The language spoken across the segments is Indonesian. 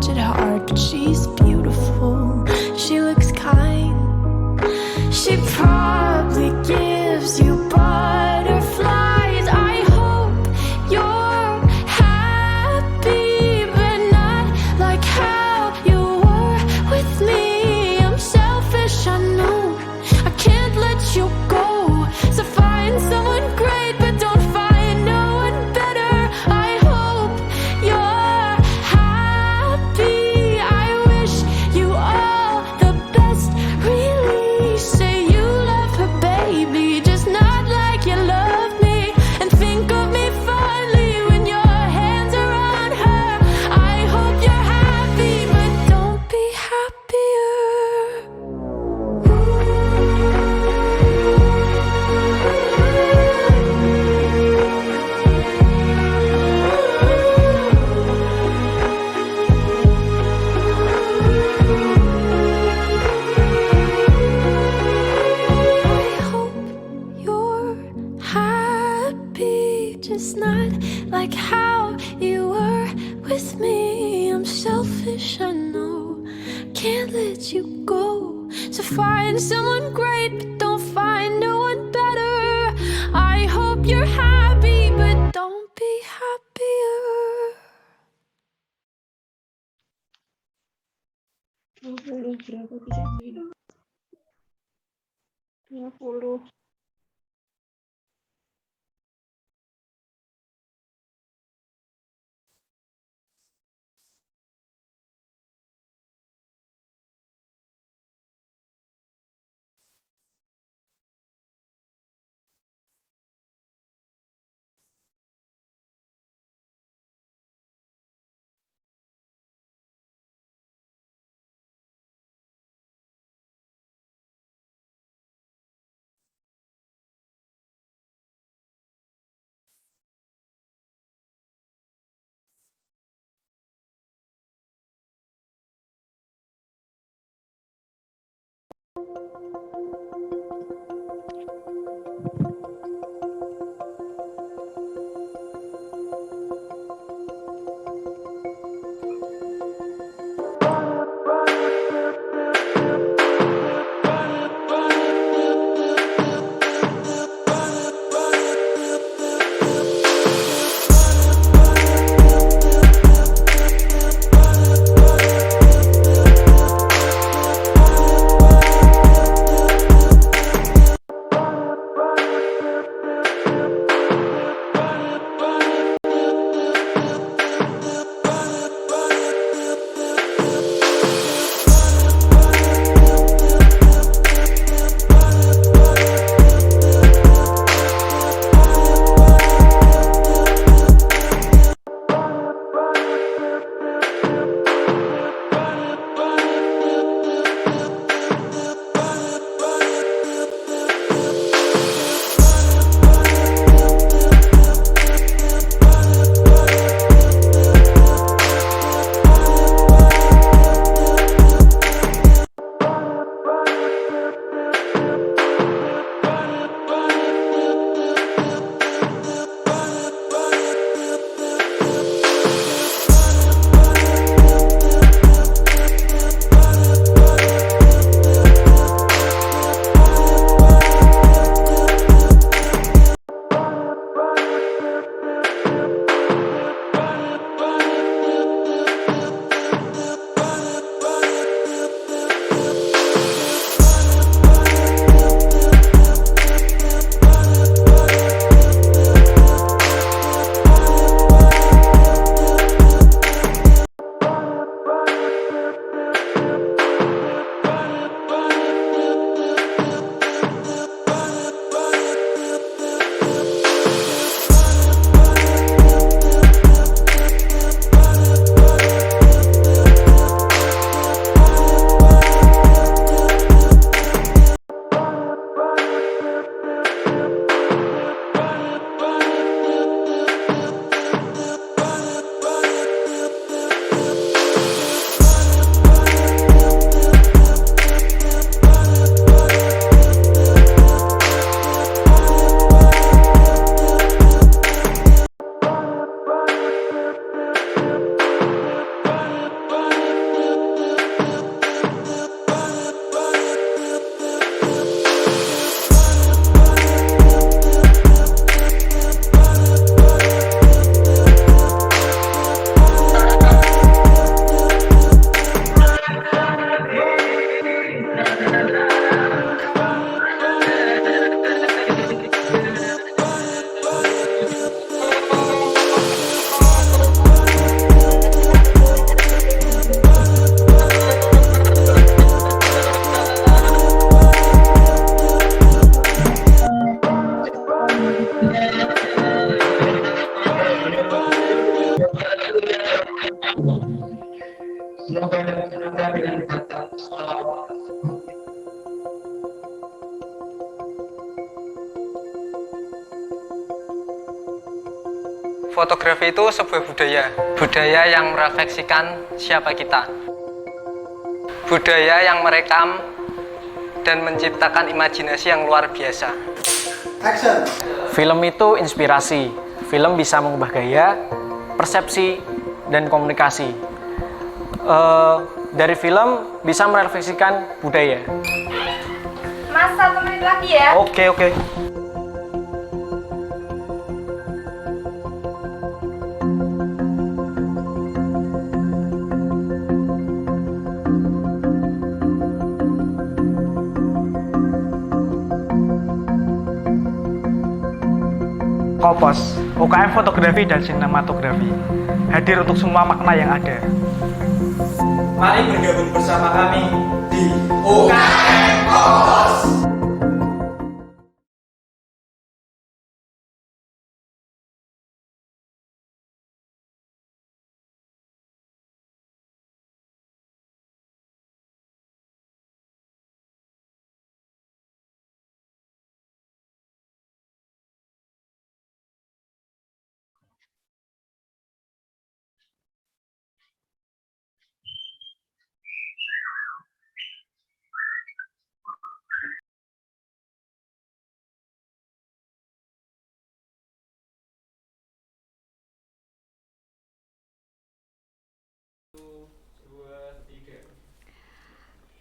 touch it hard, but she's beautiful. She looks kind. She probably gives you butterflies. I hope you're happy, but not like how you were with me. I'm selfish, I know. I can't let you go. So find someone great, but don't find no one better. I hope you're happy. I wish you all the best. Really say you love her, baby, just not like you love me. And think of me fondly when your hands are on her. I hope you're happy, but don't be happier. I hope you're happy, just not like how you were with me. I'm selfish, I know. Can't let you go. So find someone great, but don't find no one better. I hope you're happy, but don't be happier. 20 berapa bisa hidup? 50. Fotografi itu sebuah budaya yang merefleksikan siapa kita. Budaya yang merekam dan menciptakan imajinasi yang luar biasa. Action. Film itu inspirasi. Film bisa mengubah gaya, persepsi, dan komunikasi. Dari film bisa merefleksikan budaya. Mas, 1 menit lagi ya. Oke. Kopos, UKM Fotografi dan Sinematografi, hadir untuk semua makna yang ada. Mari bergabung bersama kami di UKM Kopos.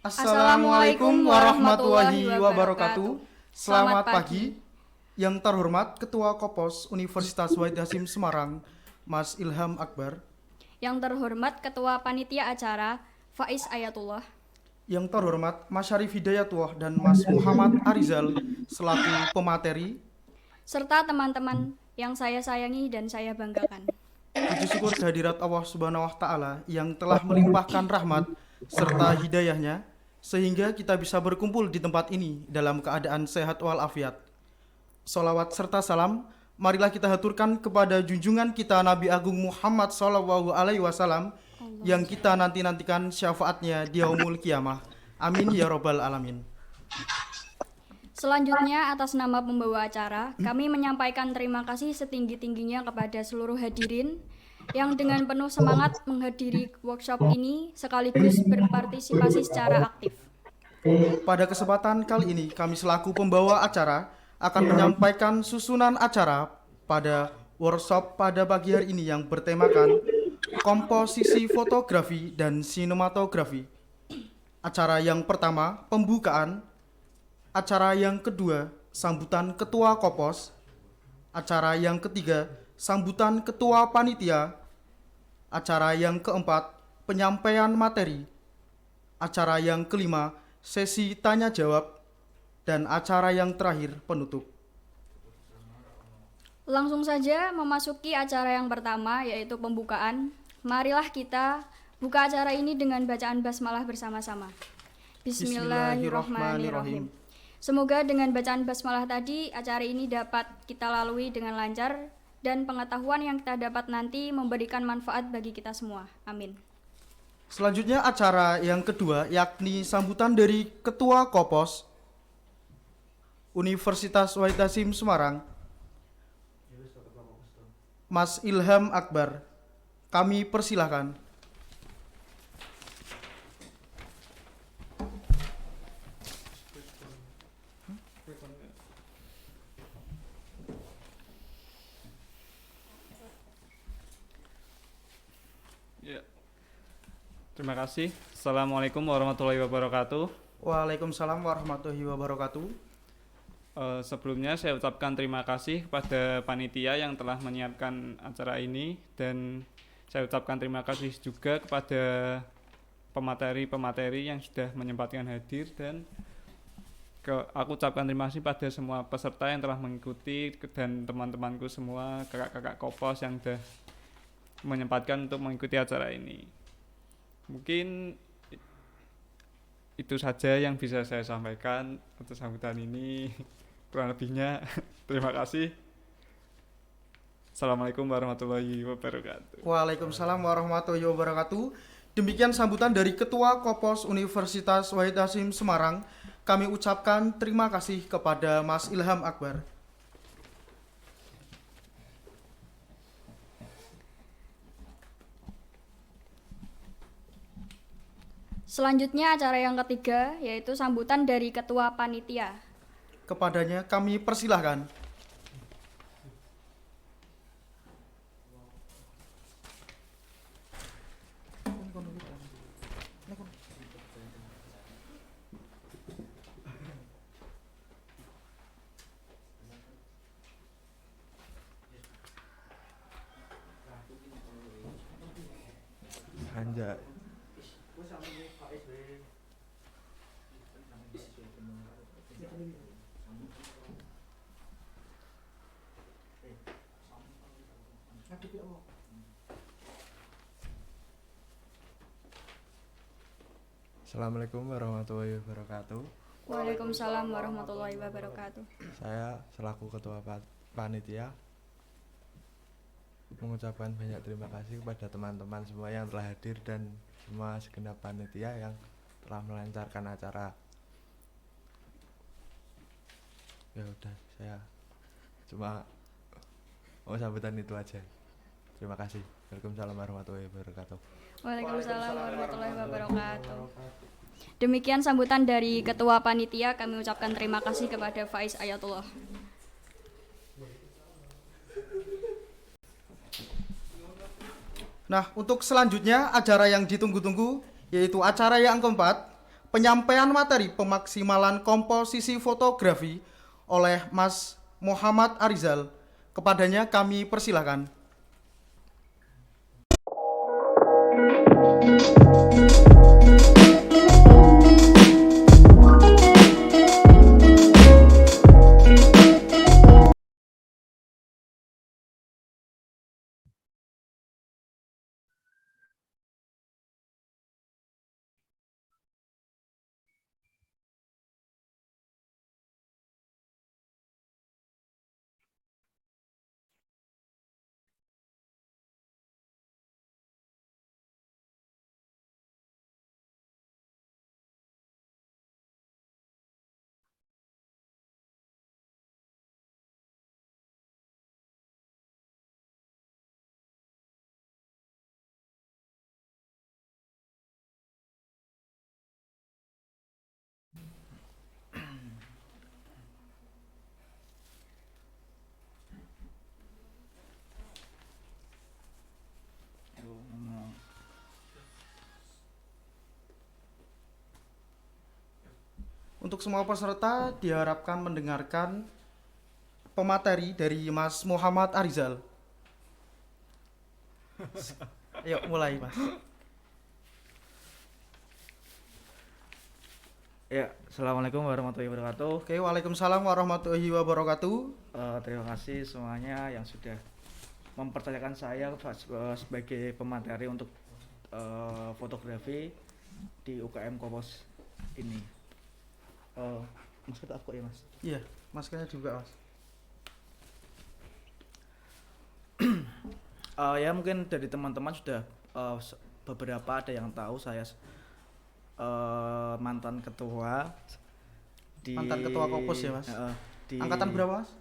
Assalamualaikum warahmatullahi wabarakatuh. Selamat pagi. Yang terhormat Ketua Kopos Universitas Wahid Hasyim Semarang, Mas Ilham Akbar. Yang terhormat Ketua Panitia Acara, Faiz Ayatullah. Yang terhormat Mas Syarif Hidayatullah dan Mas Muhammad Arizal selaku pemateri. Serta teman-teman yang saya sayangi dan saya banggakan. Puji syukur kehadirat Allah Subhanahu wa Ta'ala yang telah melimpahkan rahmat serta hidayahnya sehingga kita bisa berkumpul di tempat ini dalam keadaan sehat walafiat. Salawat serta salam marilah kita haturkan kepada junjungan kita Nabi Agung Muhammad SAW yang kita nantikan syafaatnya di yaumul kiamah. Amin ya robbal alamin. Selanjutnya, atas nama pembawa acara, kami menyampaikan terima kasih setinggi-tingginya kepada seluruh hadirin yang dengan penuh semangat menghadiri workshop ini sekaligus berpartisipasi secara aktif. Pada kesempatan kali ini, kami selaku pembawa acara akan menyampaikan susunan acara pada workshop pada pagi hari ini yang bertemakan komposisi fotografi dan sinematografi. Acara yang pertama, pembukaan. Acara yang kedua, sambutan Ketua Kopos. Acara yang ketiga, sambutan Ketua Panitia. Acara yang keempat, penyampaian materi. Acara yang kelima, sesi tanya jawab. Dan acara yang terakhir, penutup. Langsung saja memasuki acara yang pertama, yaitu pembukaan. Marilah kita buka acara ini dengan bacaan basmalah bersama-sama. Bismillahirrahmanirrahim. Semoga dengan bacaan basmalah tadi, acara ini dapat kita lalui dengan lancar dan pengetahuan yang kita dapat nanti memberikan manfaat bagi kita semua. Amin. Selanjutnya acara yang kedua yakni sambutan dari Ketua Kopos Universitas Wahid Hasyim Semarang, Mas Ilham Akbar. Kami persilahkan. Ya. Terima kasih. Assalamualaikum warahmatullahi wabarakatuh. Waalaikumsalam warahmatullahi wabarakatuh. Sebelumnya saya ucapkan terima kasih kepada panitia yang telah menyiapkan acara ini, dan saya ucapkan terima kasih juga kepada pemateri-pemateri yang sudah menyempatkan hadir, dan aku ucapkan terima kasih pada semua peserta yang telah mengikuti dan teman-temanku semua, kakak-kakak Kopos yang sudah menyempatkan untuk mengikuti acara ini. Mungkin itu saja yang bisa saya sampaikan untuk sambutan ini. Kurang lebihnya terima kasih. Assalamualaikum warahmatullahi wabarakatuh. Waalaikumsalam warahmatullahi wabarakatuh. Demikian sambutan dari Ketua Kopos Universitas Wahid Hasyim Semarang. Kami ucapkan terima kasih kepada Mas Ilham Akbar. Selanjutnya acara yang ketiga yaitu sambutan dari Ketua Panitia. Kepadanya kami persilahkan. Anjay. Assalamualaikum warahmatullahi wabarakatuh. Waalaikumsalam warahmatullahi wabarakatuh. Saya selaku ketua panitia mengucapkan banyak terima kasih kepada teman-teman semua yang telah hadir dan semua segenap panitia yang telah melancarkan acara. Ya udah, saya cuma mau sambutan itu aja. Terima kasih. Waalaikumsalam warahmatullahi wabarakatuh. Waalaikumsalam warahmatullahi wabarakatuh. Demikian sambutan dari Ketua Panitia, kami ucapkan terima kasih kepada Faiz Ayatullah. Nah, untuk selanjutnya acara yang ditunggu-tunggu yaitu acara yang keempat, penyampaian materi pemaksimalan komposisi fotografi oleh Mas Muhammad Arizal. Kepadanya kami persilahkan. Untuk semua peserta diharapkan mendengarkan pemateri dari Mas Muhammad Arizal. Ayo mulai, Mas. Ya, assalamualaikum warahmatullahi wabarakatuh. Oke, waalaikumsalam warahmatullahi wabarakatuh. Terima kasih semuanya yang sudah mempercayakan saya sebagai pemateri untuk fotografi di UKM Kopos ini. Masker aku ya, Mas? Iya, maskernya juga, Mas. Ya mungkin dari teman-teman sudah beberapa ada yang tahu saya mantan ketua di Kopos ya, Mas? Di Angkatan berapa, Mas?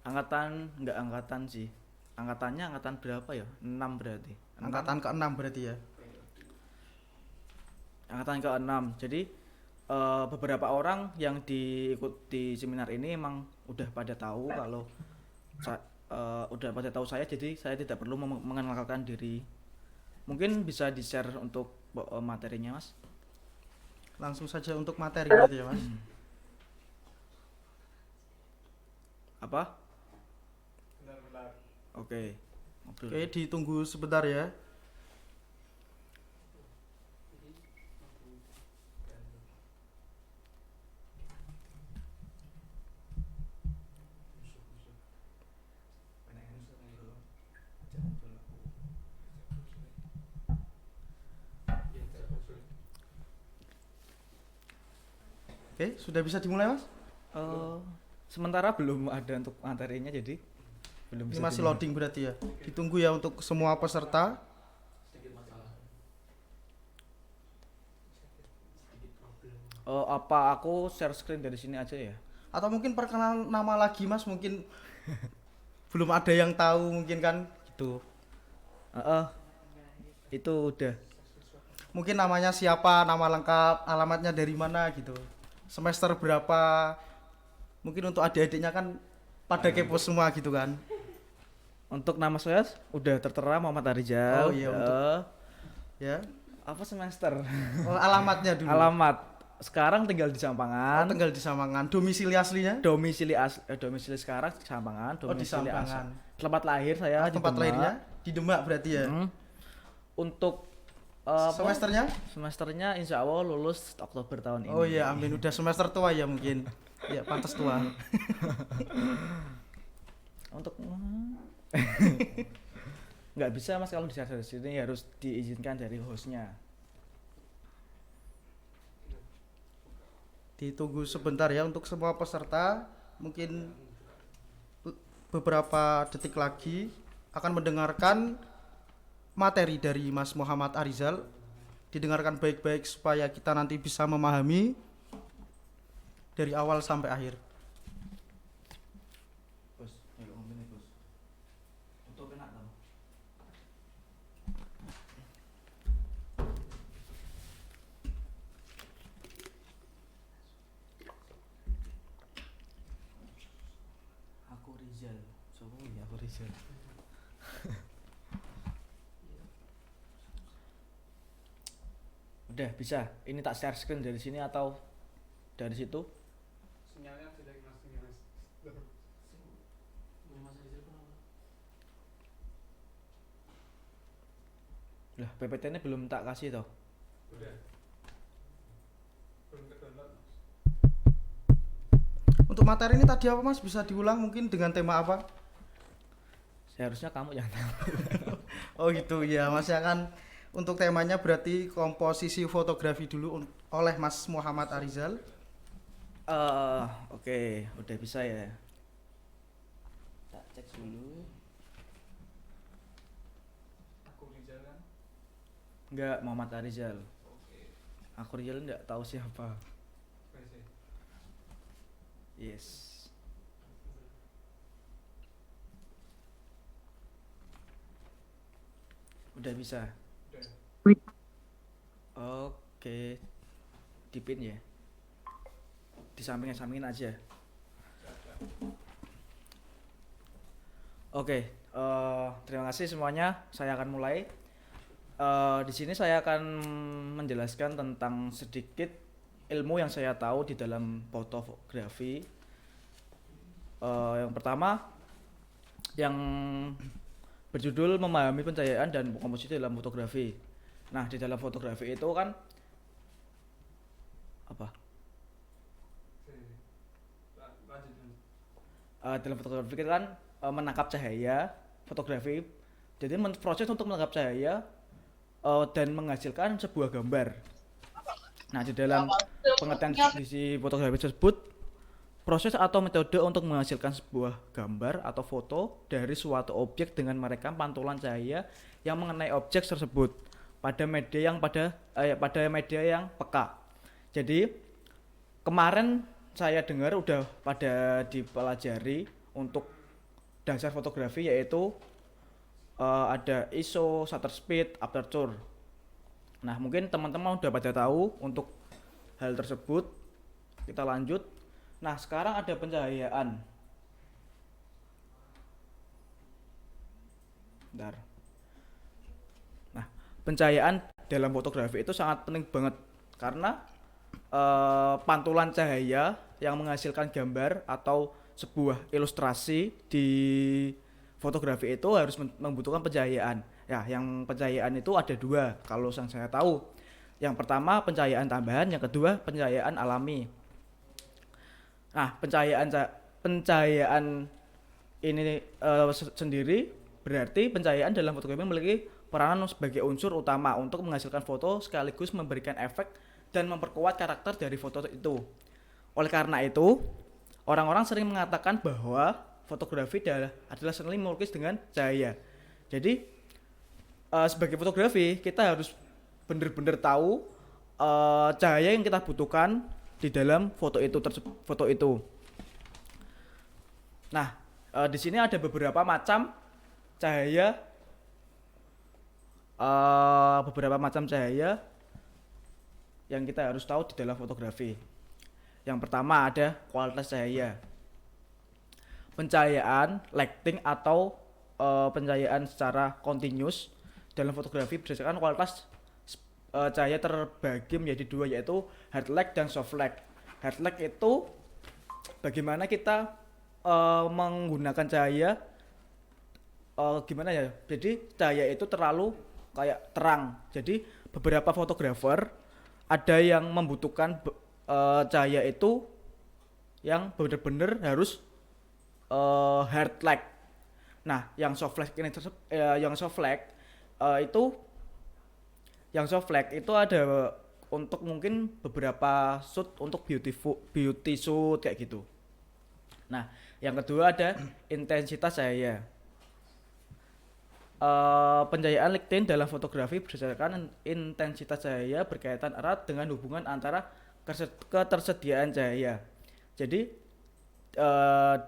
Enggak angkatan sih. Angkatannya angkatan berapa ya? 6 berarti. Angkatan ke-6 berarti ya. Angkatan ke-6. Jadi beberapa orang yang diikuti seminar ini emang udah pada tahu kalau udah pada tahu saya, jadi saya tidak perlu mengenalkan diri. Mungkin bisa di-share untuk materinya, Mas. Langsung saja untuk materi berarti ya, Mas. Apa? Benar. Oke, ditunggu sebentar ya. Oke, sudah bisa dimulai, Mas? Sementara belum ada untuk materinya, jadi Belum Ini bisa masih dimulai. loading berarti ya. Ditunggu ya untuk semua peserta. Apa aku share screen dari sini aja ya? Atau mungkin perkenalan nama lagi Mas, mungkin belum ada yang tahu mungkin kan gitu. Itu udah. Mungkin namanya siapa, nama lengkap, alamatnya dari mana gitu. Semester berapa. Mungkin untuk adik-adiknya kan pada kepo semua gitu kan. Untuk nama saya udah tertera Muhammad Arijal. Oh iya, untuk ya. Apa semester? Oh, alamatnya dulu. Alamat. Sekarang tinggal di Oh, Sampangan. tinggal di Samangan. Domisili aslinya? Domisili sekarang di Sampangan. Oh, di Domisili Sampangan. Tempat lahir saya di Tempat Demak. lahirnya di Demak berarti ya. Untuk Semesternya? Semesternya insya Allah lulus Oktober tahun ini. Oh iya, amin. Udah semester tua ya mungkin. Ya, pantas tua. Untuk nggak bisa Mas kalau di sini harus diizinkan dari hostnya. Ditunggu sebentar ya untuk semua peserta. Mungkin beberapa detik lagi akan mendengarkan materi dari Mas Muhammad Arizal. Didengarkan baik-baik supaya kita nanti bisa memahami dari awal sampai akhir. Bos, ayo ngomong nih, Bos. Untuk enak tau. Aku Rizal. Sopo ya aku Rizal. Udah bisa. Ini tak share screen dari sini atau dari situ? Sinyalnya jelek Mas, ini Mas. Lah, PPT-nya belum tak kasih toh. Udah. Belum ke-download, Mas. Untuk materi ini tadi apa Mas? Bisa diulang mungkin dengan tema apa? Seharusnya kamu yang tahu. Oh gitu ya Mas ya kan. Untuk temanya berarti komposisi fotografi dulu oleh Mas Muhammad Arizal. Oke, udah bisa ya. Tak cek dulu. Aku Rizal kan? Enggak, Muhammad Arizal. Oke. Aku Rizal enggak tahu siapa. Oke. Yes. Udah bisa. Udah. Oke. Dipin ya. Disampingin aja. Oke, terima kasih semuanya. Saya akan mulai. Di sini saya akan menjelaskan tentang sedikit ilmu yang saya tahu di dalam fotografi. Yang pertama, yang berjudul memahami pencahayaan dan komposisi dalam fotografi. Nah, di dalam fotografi itu kan apa? Dalam fotografi itu kan menangkap cahaya, fotografi. Jadi proses untuk menangkap cahaya dan menghasilkan sebuah gambar. Nah, di dalam pengertian definisi fotografi tersebut, proses atau metode untuk menghasilkan sebuah gambar atau foto dari suatu objek dengan merekam pantulan cahaya yang mengenai objek tersebut pada media yang peka. Jadi kemarin saya dengar udah pada dipelajari untuk dasar fotografi yaitu ada ISO, shutter speed, aperture. Nah, mungkin teman-teman udah pada tahu untuk hal tersebut. Kita lanjut. Nah, sekarang ada pencahayaan. Bentar. Nah, pencahayaan dalam fotografi itu sangat penting banget karena pantulan cahaya yang menghasilkan gambar atau sebuah ilustrasi di fotografi itu harus membutuhkan pencahayaan. Ya, yang pencahayaan itu ada dua kalau yang saya tahu. Yang pertama pencahayaan tambahan, yang kedua pencahayaan alami. Nah, pencahayaan ini sendiri berarti pencahayaan dalam fotografi memiliki peranan sebagai unsur utama untuk menghasilkan foto sekaligus memberikan efek dan memperkuat karakter dari foto itu. Oleh karena itu, orang-orang sering mengatakan bahwa fotografi adalah seni melukis dengan cahaya. Jadi sebagai fotografi kita harus benar-benar tahu cahaya yang kita butuhkan di dalam foto itu. Nah, di sini ada beberapa macam cahaya, yang kita harus tahu di dalam fotografi. Yang pertama ada kualitas cahaya. Pencahayaan lighting atau pencahayaan secara continuous dalam fotografi berdasarkan kualitas cahaya terbagi menjadi dua, yaitu hard light dan soft light. Hard light itu bagaimana kita menggunakan cahaya, gimana ya? Jadi cahaya itu terlalu kayak terang. Jadi beberapa fotografer ada yang membutuhkan cahaya itu yang benar-benar harus hard light. Nah, yang soft light itu ada untuk mungkin beberapa shoot untuk beauty shoot kayak gitu. Nah, yang kedua ada intensitas cahaya. Pencahayaan lighting dalam fotografi berdasarkan intensitas cahaya berkaitan erat dengan hubungan antara ketersediaan cahaya. Jadi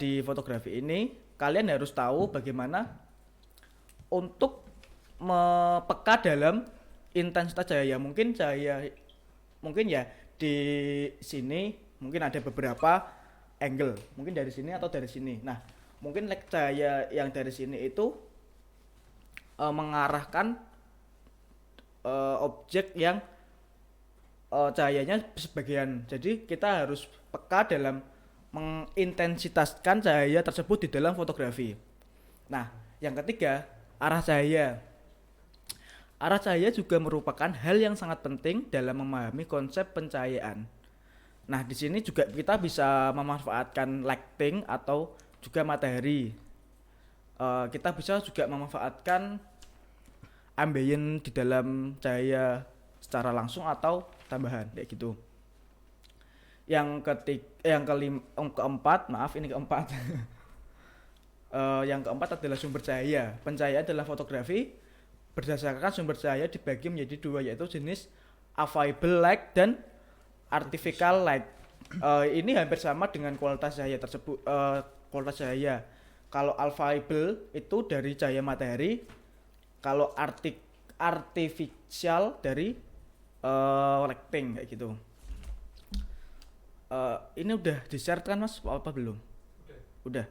di fotografi ini kalian harus tahu bagaimana untuk peka dalam intensitas cahaya. Mungkin ya di sini mungkin ada beberapa angle, mungkin dari sini atau dari sini. Nah, mungkin cahaya yang dari sini itu mengarahkan objek yang cahayanya sebagian. Jadi kita harus peka dalam mengintensitaskan cahaya tersebut di dalam fotografi. Nah, yang ketiga, arah cahaya. Arah cahaya juga merupakan hal yang sangat penting dalam memahami konsep pencahayaan. Nah, di sini juga kita bisa memanfaatkan lighting atau juga matahari. Kita bisa juga memanfaatkan ambient di dalam cahaya secara langsung atau tambahan kayak gitu. Yang keempat yang keempat adalah sumber cahaya. Pencahayaan dalam fotografi berdasarkan sumber cahaya dibagi menjadi dua, yaitu jenis available light dan artificial light. Ini hampir sama dengan kualitas cahaya tersebut. Kualitas cahaya, kalau available itu dari cahaya matahari, kalau artificial dari lighting kayak gitu. Ini udah di-share kan Mas? Apa belum? Udah.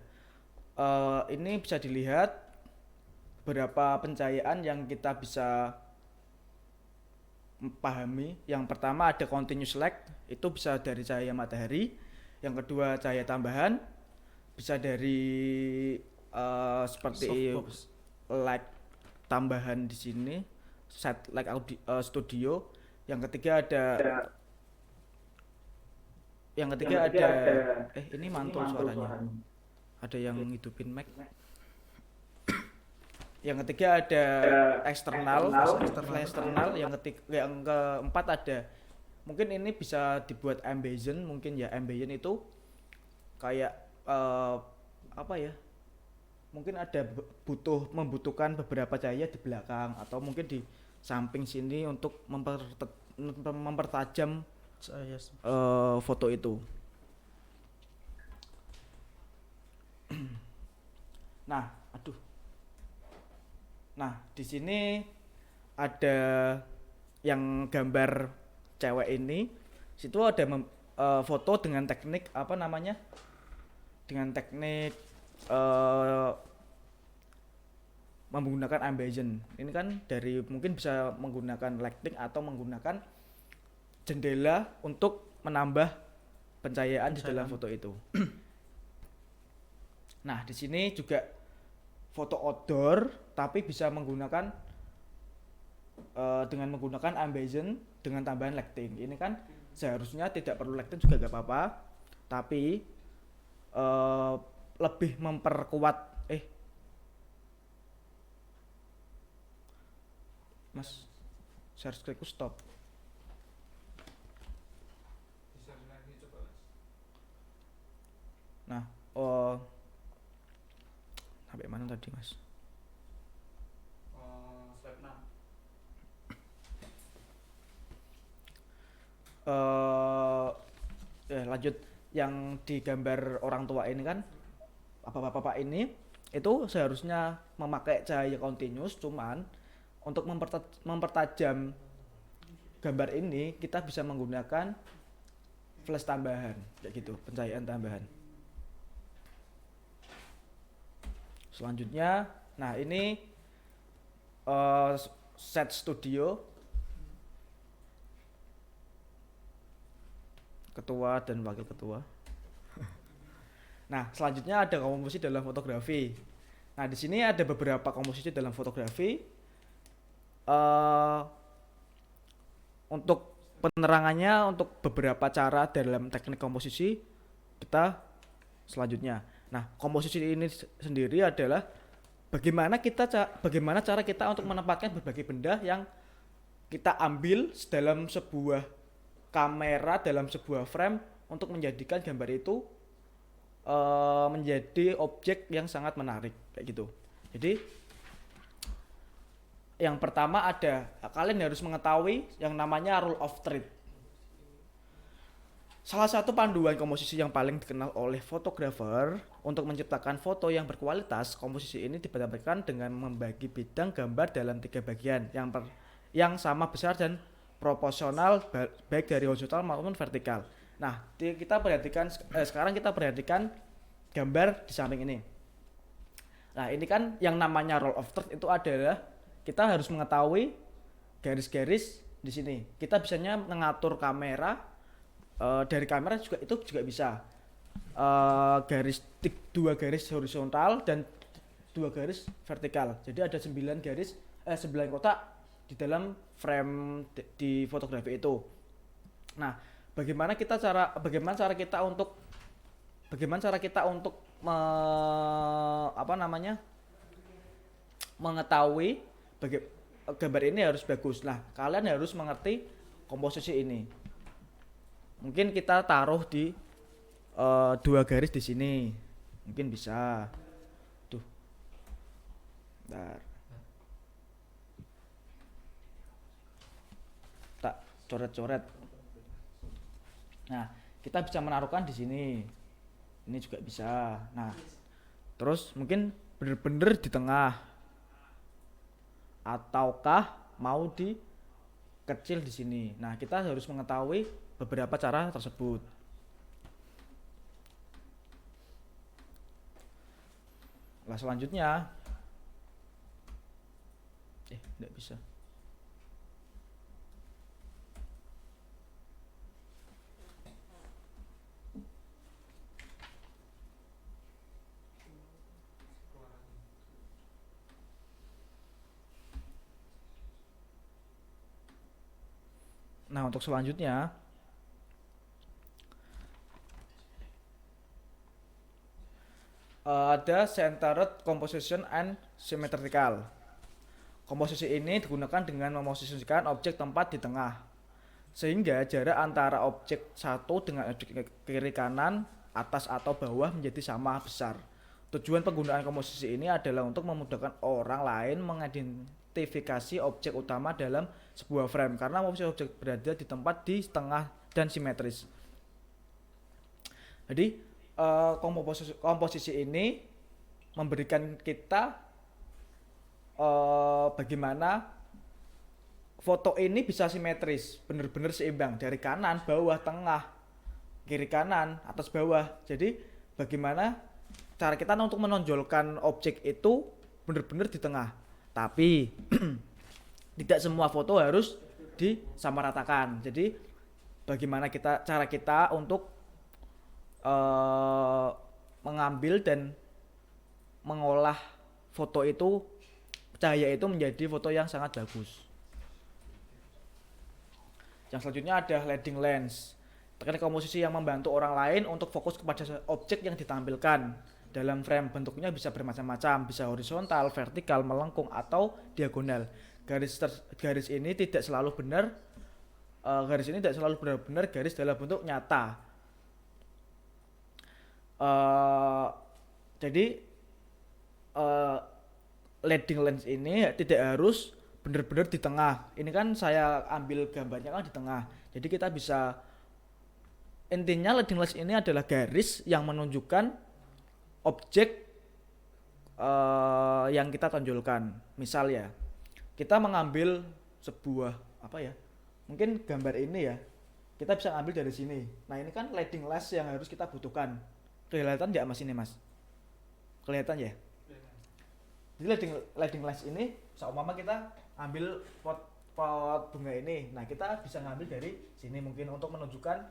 Ini bisa dilihat beberapa pencahayaan yang kita bisa pahami. Yang pertama ada continuous light, itu bisa dari cahaya matahari. Yang kedua cahaya tambahan, bisa dari seperti light tambahan di sini, set light studio. Yang ketiga ada ini mantul suaranya. Ada yang hidupin mic. Yang ketiga ada eksternal. Yang keempat ada, mungkin ini bisa dibuat ambient. Mungkin ya ambient itu kayak apa ya? Mungkin ada membutuhkan beberapa cahaya di belakang atau mungkin di samping sini untuk mempertajam foto itu. Nah, di sini ada yang gambar cewek ini. Situ ada foto dengan teknik apa namanya? Dengan teknik menggunakan ambient. Ini kan dari mungkin bisa menggunakan lighting atau menggunakan jendela untuk menambah pencahayaan di dalam foto itu. Nah, di sini juga foto outdoor tapi bisa menggunakan dengan menggunakan ambient dengan tambahan lighting. Ini kan seharusnya tidak perlu lighting juga gak apa-apa, tapi lebih memperkuat Mas, share screenku stop. Nah, tadi Mas? Slide 6. Lanjut yang di gambar orang tua ini kan, bapak-bapak ini itu seharusnya memakai cahaya continuous, cuman untuk mempertajam gambar ini kita bisa menggunakan flash tambahan kayak gitu, pencahayaan tambahan. Selanjutnya, nah ini set studio, ketua dan wakil ketua. Nah, selanjutnya ada komposisi dalam fotografi. Nah, di sini ada beberapa komposisi dalam fotografi. Untuk penerangannya, untuk beberapa cara dalam teknik komposisi kita selanjutnya. Nah, komposisi ini sendiri adalah bagaimana cara kita untuk menempatkan berbagai benda yang kita ambil dalam sebuah kamera, dalam sebuah frame untuk menjadikan gambar itu menjadi objek yang sangat menarik kayak gitu. Jadi yang pertama ada, kalian harus mengetahui yang namanya rule of third. Salah satu panduan komposisi yang paling dikenal oleh fotografer untuk menciptakan foto yang berkualitas, komposisi ini dibedakan dengan membagi bidang gambar dalam 3 bagian yang sama besar dan proporsional baik dari horizontal maupun vertikal. Nah, sekarang kita perhatikan gambar di samping ini. Nah, ini kan yang namanya rule of third itu adalah kita harus mengetahui garis-garis di sini. Kita bisanya mengatur kamera, dari kamera juga bisa. Dua garis horizontal dan 2 garis vertikal. Jadi ada 9 kotak di dalam frame di fotografi itu. Nah, bagaimana cara kita untuk mengetahui gambar ini harus bagus. Nah, kalian harus mengerti komposisi ini. Mungkin kita taruh di 2 garis di sini, mungkin bisa. Tuh, bentar. Tak coret-coret. Nah, kita bisa menaruhkan di sini. Ini juga bisa. Nah, terus mungkin bener-bener di tengah, ataukah mau di kecil di sini. Nah, kita harus mengetahui beberapa cara tersebut. Nah, selanjutnya tidak bisa. Nah, untuk selanjutnya ada centered composition and symmetrical. Komposisi ini digunakan dengan memosisikan objek tempat di tengah, sehingga jarak antara objek satu dengan objek kiri kanan, atas atau bawah menjadi sama besar. Tujuan penggunaan komposisi ini adalah untuk memudahkan orang lain mengidentifikasi objek utama dalam sebuah frame, karena posisi objek berada di tempat di tengah dan simetris. Jadi komposisi ini memberikan kita bagaimana foto ini bisa simetris, benar-benar seimbang dari kanan, bawah, tengah, kiri, kanan, atas, bawah. Jadi bagaimana cara kita untuk menonjolkan objek itu benar-benar di tengah. Tapi tidak semua foto harus disamaratakan. Jadi bagaimana cara kita untuk mengambil dan mengolah foto itu, cahaya itu menjadi foto yang sangat bagus. Yang selanjutnya ada leading lens, teknik komposisi yang membantu orang lain untuk fokus kepada objek yang ditampilkan dalam frame. Bentuknya bisa bermacam-macam, bisa horizontal, vertikal, melengkung, atau diagonal. Garis ini tidak selalu benar. Garis ini tidak selalu benar-benar garis dalam bentuk nyata. Jadi eh, leading lens ini tidak harus benar-benar di tengah. Ini kan saya ambil gambarnya kan di tengah. Jadi kita bisa, intinya leading lens ini adalah garis yang menunjukkan objek yang kita tonjolkan. Misal ya, kita mengambil sebuah apa ya? Mungkin gambar ini ya. Kita bisa ambil dari sini. Nah, ini kan leading lens yang harus kita butuhkan. Kelihatan nggak Mas ini, Mas? Kelihatan ya? Jadi leading lens ini seumpama kita ambil pot bunga ini. Nah, kita bisa ngambil dari sini mungkin untuk menunjukkan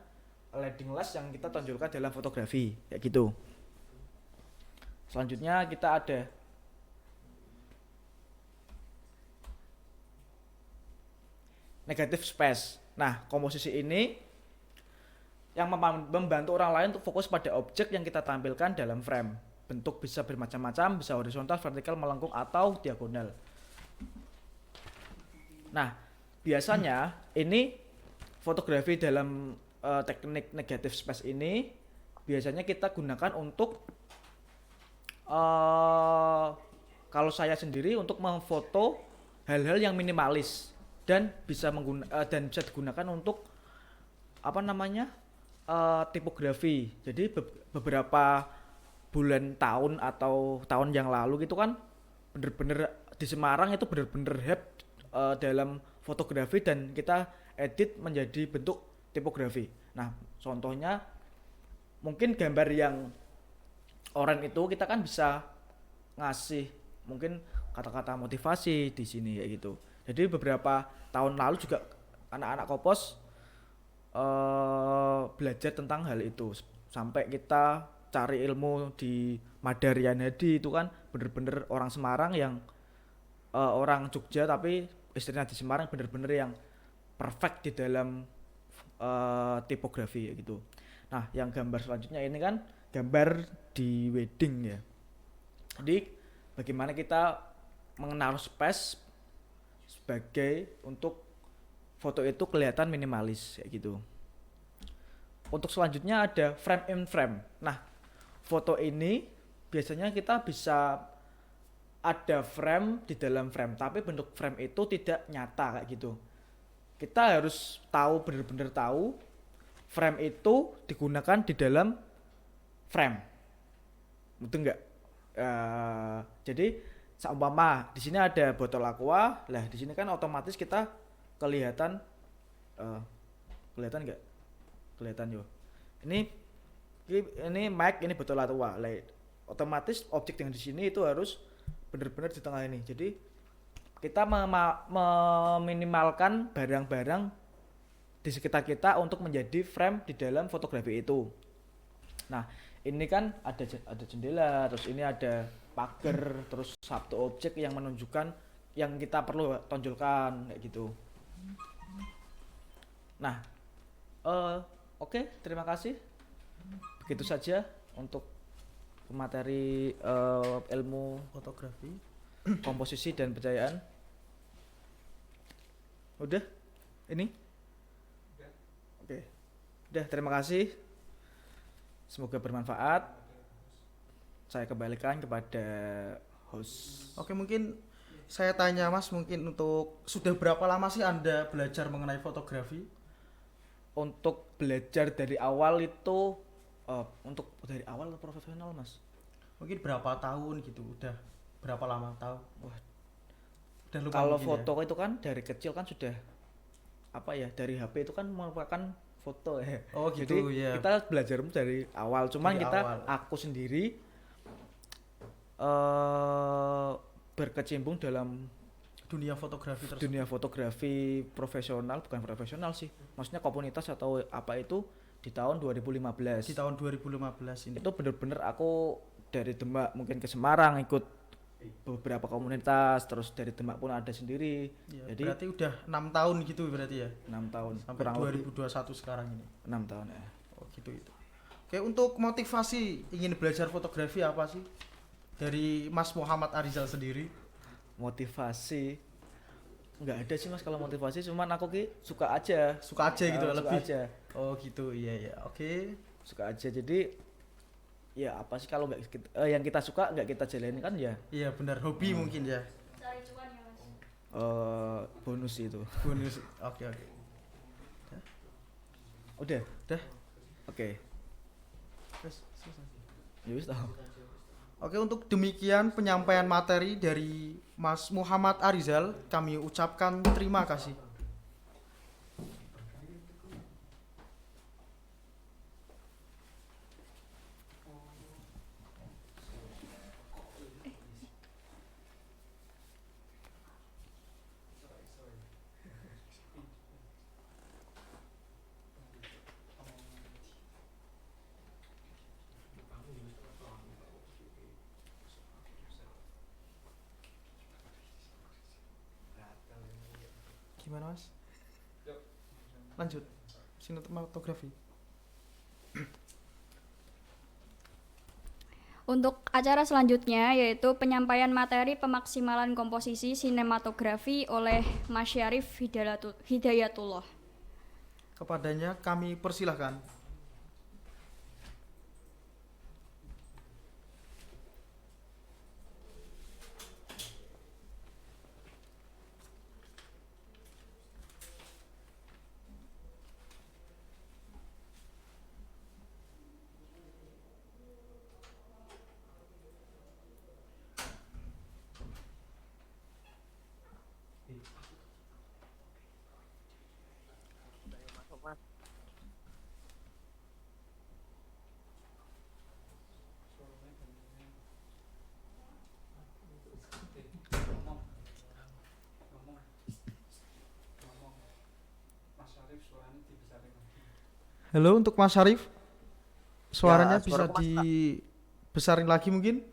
leading lens yang kita tonjolkan dalam fotografi, kayak gitu. Selanjutnya kita ada negative space. Nah, komposisi ini yang membantu orang lain untuk fokus pada objek yang kita tampilkan dalam frame. Bentuk bisa bermacam-macam, bisa horizontal, vertikal, melengkung, atau diagonal. Nah, biasanya ini fotografi dalam teknik negative space ini biasanya kita gunakan untuk kalau saya sendiri untuk memfoto hal-hal yang minimalis dan bisa digunakan untuk apa namanya tipografi. Jadi beberapa bulan tahun atau tahun yang lalu gitu kan bener-bener di Semarang itu bener-bener hype dalam fotografi dan kita edit menjadi bentuk tipografi. Nah, contohnya mungkin gambar yang oranye itu kita kan bisa ngasih mungkin kata-kata motivasi di sini kayak gitu. Jadi beberapa tahun lalu juga anak-anak Kopos belajar tentang hal itu sampai kita cari ilmu di Madarian Hadi itu kan bener-bener orang Semarang yang orang Jogja tapi istrinya di Semarang bener-bener yang perfect di dalam tipografi gitu. Nah, yang gambar selanjutnya ini kan gambar di wedding ya. Jadi bagaimana kita mengenal space sebagai untuk foto itu kelihatan minimalis kayak gitu. Untuk selanjutnya ada frame in frame. Nah, foto ini biasanya kita bisa ada frame di dalam frame, tapi bentuk frame itu tidak nyata kayak gitu. Kita harus tahu, benar-benar tahu frame itu digunakan di dalam frame. Betul nggak? Jadi seumpama di sini ada botol aqua, lah di sini kan otomatis kita kelihatan nggak? Kelihatan yo. Ini mic, ini botol aqua. Lah otomatis objek yang di sini itu harus benar-benar di tengah ini. Jadi kita meminimalkan barang-barang di sekitar kita untuk menjadi frame di dalam fotografi itu. Nah, ini kan ada jendela, terus ini ada pagar, terus satu objek yang menunjukkan yang kita perlu tonjolkan kayak gitu. Nah, oke, terima kasih. Begitu saja untuk materi ilmu Fotografi. komposisi dan pencahayaan. Udah? Ini? Oke. Udah, terima kasih. Semoga bermanfaat. Saya kembalikan kepada host. Oke, mungkin saya tanya Mas, mungkin untuk sudah berapa lama sih Anda belajar mengenai fotografi? Untuk belajar dari awal itu untuk dari awal ke profesional, Mas. Mungkin berapa tahun gitu? Udah berapa lama tahu? Wah, udah lupa. kalau mungkin foto itu kan dari kecil kan sudah apa ya, dari HP itu kan merupakan foto ya. Oh gitu. Jadi ya. kita belajar dari awal. Cuman Dari kita awal. aku sendiri berkecimpung dalam Dunia fotografi tersebut. dunia fotografi profesional, bukan profesional sih. Maksudnya komunitas atau apa itu di tahun 2015. Di tahun 2015 ini. Itu bener-bener aku dari Demak mungkin ke Semarang ikut beberapa komunitas, terus dari Demak pun ada sendiri. Ya, Jadi berarti udah 6 tahun gitu berarti ya. 6 tahun Sampai kurang lebih 2021 sekarang ini. 6 tahun ya. Oh gitu itu. Oke, untuk motivasi ingin belajar fotografi apa sih? Dari Mas Muhammad Arizal sendiri. Motivasi nggak ada sih Mas kalau motivasi, cuman aku suka aja Suka aja gitu suka lebih. aja. Oh gitu, iya ya. Oke. Suka aja. Jadi ya apa sih kalau nggak yang kita suka nggak kita jalani kan ya Iya benar, hobi mungkin ya. Cari cuan ya mas. bonus itu. Bonus. Oke. Udah. Oke. Terus, selesai. Ya wis toh. Oke, untuk demikian penyampaian materi dari Mas Muhammad Arizal, kami ucapkan terima kasih. Gimana mas? Lanjut sinematografi. Untuk acara selanjutnya yaitu penyampaian materi pemaksimalan komposisi sinematografi oleh Mas Syarif Hidayatullah. Kepadanya kami persilahkan. Halo, untuk Mas Syarif, suaranya Ya, bisa suaraku, Mas. dibesarin lagi mungkin?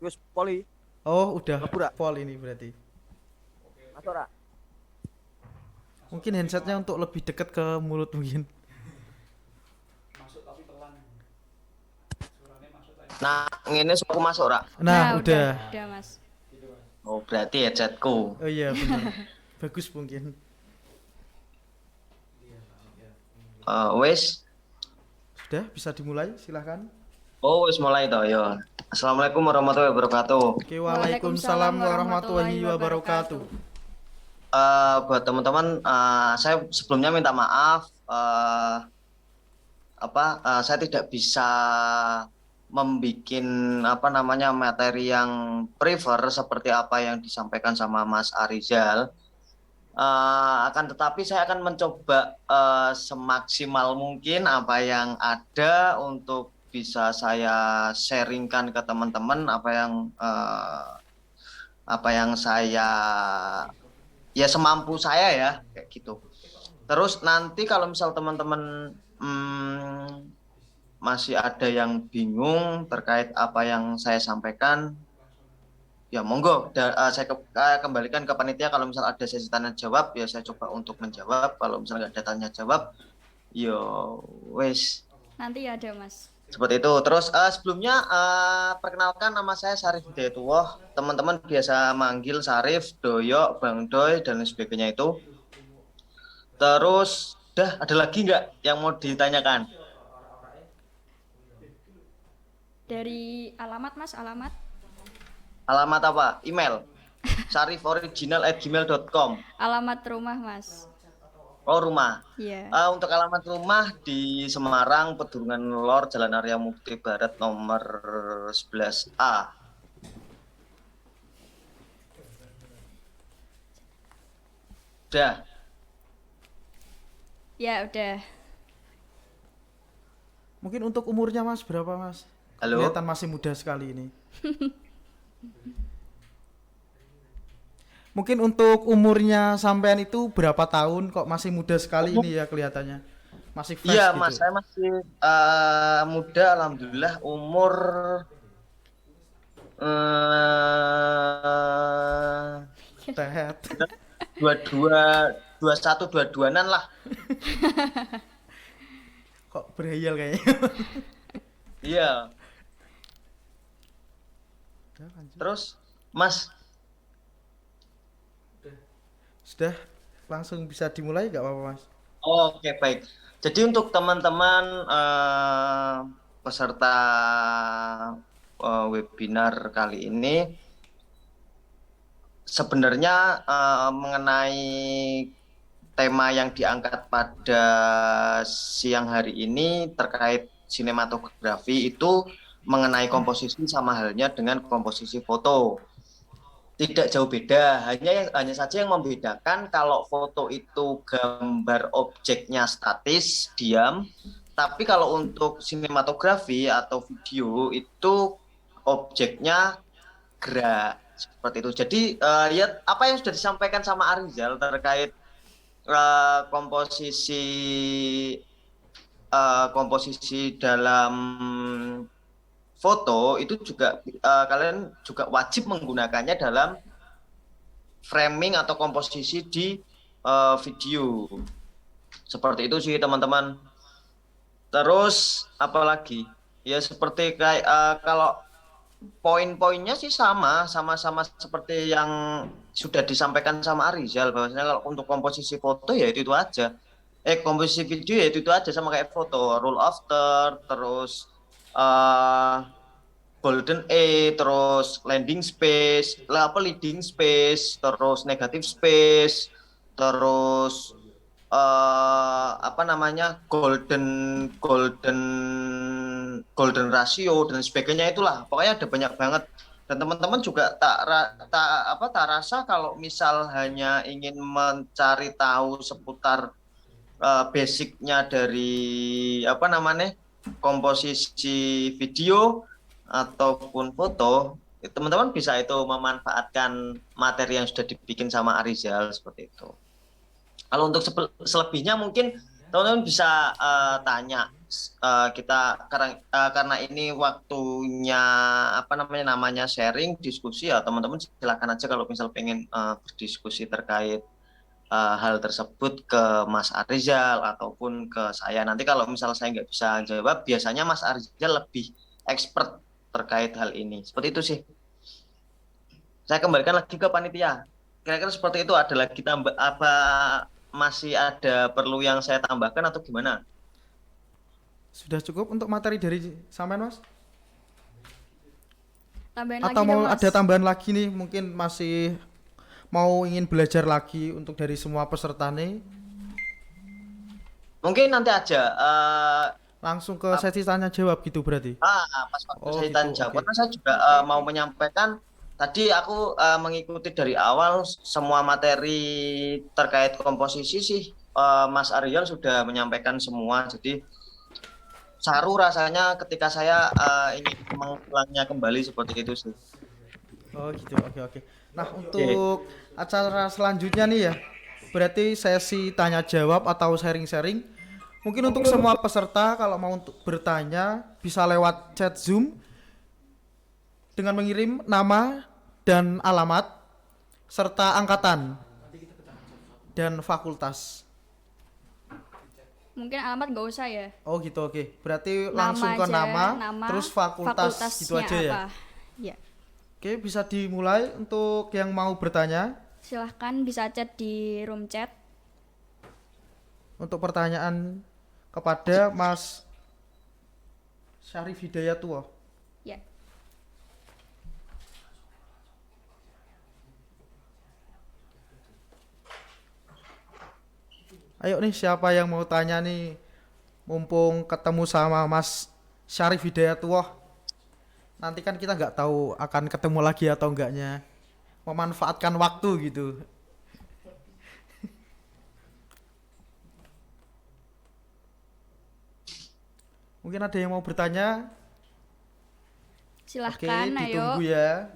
Wis poli, Oh, udah Ngebura. pol ini berarti. Mas ora. Mungkin headsetnya untuk lebih dekat ke mulut mungkin. Nah, ngene suku masuk ora? Nah, udah. Udah mas. Oh, berarti headsetku. Oh iya benar. Bagus mungkin. Wis. Sudah bisa dimulai, silahkan. Oh, wis mulai toh ya. Assalamualaikum warahmatullahi wabarakatuh. Oke, waalaikumsalam warahmatullahi wabarakatuh. Buat teman-teman, saya sebelumnya minta maaf. Saya tidak bisa membuat materi yang prefer seperti apa yang disampaikan sama Mas Arizal. Akan tetapi saya akan mencoba semaksimal mungkin apa yang ada untuk bisa saya sharingkan ke teman-teman apa yang saya ya semampu saya ya kayak gitu. Terus nanti kalau misal teman-teman masih ada yang bingung terkait apa yang saya sampaikan, ya monggo saya kembalikan ke panitia. Kalau misal ada sesi tanya jawab ya saya coba untuk menjawab. Kalau misal nggak ada tanya jawab, yo wes. Nanti ada mas. Seperti itu. Terus sebelumnya perkenalkan, nama saya Syarif Hidayatullah. Teman-teman biasa manggil Syarif, Doyo, Bang Doy dan sebagainya itu. Terus ada lagi nggak yang mau ditanyakan? Dari alamat mas, alamat. Alamat apa? Email. syariforiginal@gmail.com. Alamat rumah mas. Oh, rumah. Iya. Untuk alamat rumah di Semarang, Pedurungan Lor, Jalan Arya Mukti Barat nomor 11A. Udah. Ya udah. Mungkin untuk umurnya mas berapa mas? Halo? Kelihatan masih muda sekali ini. Mungkin untuk umurnya sampean itu berapa tahun kok masih muda sekali ini ya kelihatannya. Masih fresh Iya gitu. mas, saya masih muda alhamdulillah, umur Tehet. 22-an lah. Kok berhayal kayaknya. Iya. Udah, lanjut. Terus mas, Sudah langsung bisa dimulai nggak apa-apa mas? oke baik. Jadi untuk teman-teman peserta webinar kali ini, sebenarnya mengenai tema yang diangkat pada siang hari ini terkait sinematografi itu mengenai komposisi sama halnya dengan komposisi foto. Tidak jauh beda, hanya saja yang membedakan kalau foto itu gambar objeknya statis, diam, tapi kalau untuk sinematografi atau video itu objeknya gerak seperti itu. Jadi ya apa yang sudah disampaikan sama Arizal terkait komposisi dalam foto itu juga kalian juga wajib menggunakannya dalam framing atau komposisi di video. Seperti itu sih teman-teman. Terus apalagi? Ya seperti kayak kalau poin-poinnya sih sama-sama seperti yang sudah disampaikan sama Arizal, bahwasanya kalau untuk komposisi foto ya itu aja. Komposisi video ya itu aja sama kayak foto, rule of third, terus golden A, terus leading space, terus negative space, terus golden ratio dan sebagainya, itulah pokoknya ada banyak banget. Dan teman-teman juga tak rasa kalau misal hanya ingin mencari tahu seputar basicnya dari komposisi video ataupun foto, teman-teman bisa itu memanfaatkan materi yang sudah dibikin sama Arizal seperti itu. Kalau untuk selebihnya mungkin teman-teman bisa tanya kita karena ini waktunya namanya sharing diskusi, ya teman-teman silakan aja kalau misal pengen berdiskusi terkait hal tersebut ke Mas Arizal ataupun ke saya. Nanti kalau misal saya nggak bisa jawab, biasanya Mas Arizal lebih expert terkait hal ini. Seperti itu sih. Saya kembalikan lagi ke panitia. Kira-kira seperti itu. Ada lagi masih ada perlu yang saya tambahkan atau gimana? Sudah cukup untuk materi dari sampean, Mas? Tambahan atau lagi mau dong, Mas. ada tambahan lagi nih, mungkin masih mau ingin belajar lagi untuk dari semua peserta nih? Mungkin nanti aja langsung ke sesi tanya jawab gitu berarti. Pas waktu saya tanya jawab, karena saya juga mau menyampaikan tadi aku mengikuti dari awal semua materi terkait komposisi sih Mas Ariel sudah menyampaikan semua, jadi saru rasanya ketika saya ingin mengulangnya kembali seperti itu sih. Oh gitu, oke. Nah untuk acara selanjutnya nih ya, berarti sesi tanya jawab atau sharing-sharing. Mungkin untuk semua peserta kalau mau untuk bertanya bisa lewat chat Zoom dengan mengirim nama dan alamat serta angkatan dan fakultas. Mungkin alamat nggak usah ya. Oh gitu, oke. Berarti langsung ke nama terus fakultas gitu aja ya. Ya. Oke, bisa dimulai untuk yang mau bertanya. Silahkan bisa chat di room chat. Untuk pertanyaan kepada Mas Syarif Hidayatullah. Ya. Ayo nih, siapa yang mau tanya nih? Mumpung ketemu sama Mas Syarif Hidayatullah. Nanti kan kita nggak tahu akan ketemu lagi atau enggaknya. Memanfaatkan waktu gitu. Mungkin ada yang mau bertanya? Silahkan, oke, ditunggu ayo. Ya.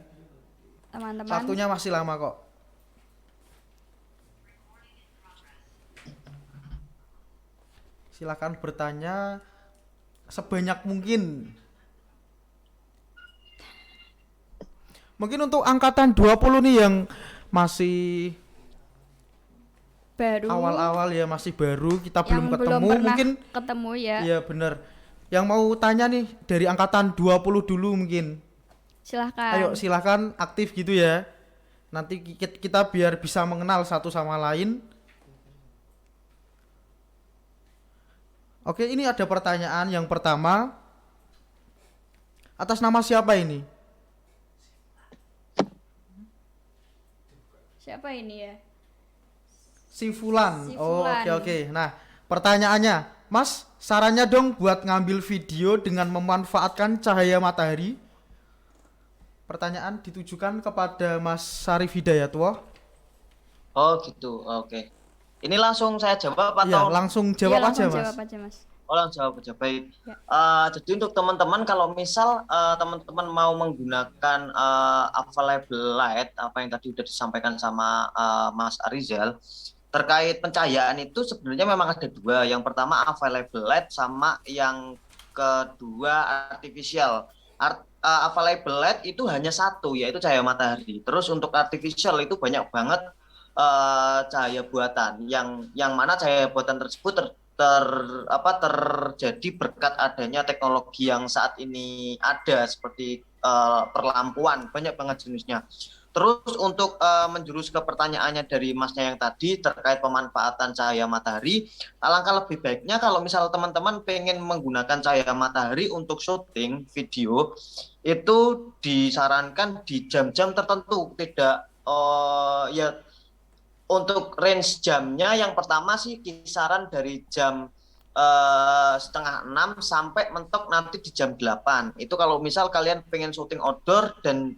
Teman-teman. Waktunya masih lama kok. Silakan bertanya sebanyak mungkin. Mungkin untuk angkatan 20 nih yang masih baru, awal-awal ya, masih baru, kita yang belum ketemu, mungkin ketemu ya. Iya benar. Yang mau tanya nih dari angkatan 20 dulu mungkin. Silahkan. Ayo silahkan aktif gitu ya. Nanti kita biar bisa mengenal satu sama lain. Oke, ini ada pertanyaan yang pertama. Atas nama siapa ini? Siapa ini ya? Si Fulan. Si Oh, Fulan. oke. Nah, pertanyaannya, Mas, sarannya dong buat ngambil video dengan memanfaatkan cahaya matahari. Pertanyaan ditujukan kepada Mas Sarif Hidayatullah. Oh gitu, oke. Ini langsung saya jawab atau? Iya, langsung jawab Iya, langsung aja, Mas. jawab aja, Mas. Oh, langsung jawab aja, baik. Ya. Jadi untuk teman-teman kalau misal teman-teman mau menggunakan available light, apa yang tadi sudah disampaikan sama Mas Arizal, terkait pencahayaan itu sebenarnya memang ada dua. Yang pertama available light sama yang kedua artificial. Available light itu hanya satu, yaitu cahaya matahari. Terus untuk artificial itu banyak banget cahaya buatan yang mana cahaya buatan tersebut terjadi berkat adanya teknologi yang saat ini ada seperti perlampuan, banyak banget jenisnya. Terus untuk menjurus ke pertanyaannya dari Masnya yang tadi terkait pemanfaatan cahaya matahari, alangkah lebih baiknya kalau misal teman-teman pengen menggunakan cahaya matahari untuk syuting video, itu disarankan di jam-jam tertentu, tidak ya. Untuk range jamnya yang pertama sih kisaran dari jam 5:30 sampai mentok nanti di jam 8. Itu kalau misal kalian pengen syuting outdoor dan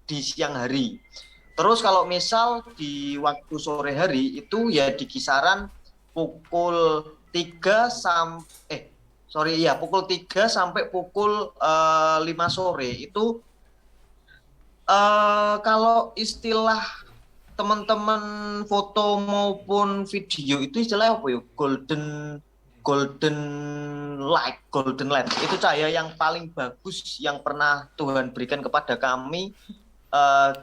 di siang hari. Terus kalau misal di waktu sore hari itu ya di kisaran pukul 3 sampai pukul 5 sore. Itu kalau istilah teman-teman foto maupun video itu istilahnya apa ya? Golden light. Itu cahaya yang paling bagus yang pernah Tuhan berikan kepada kami,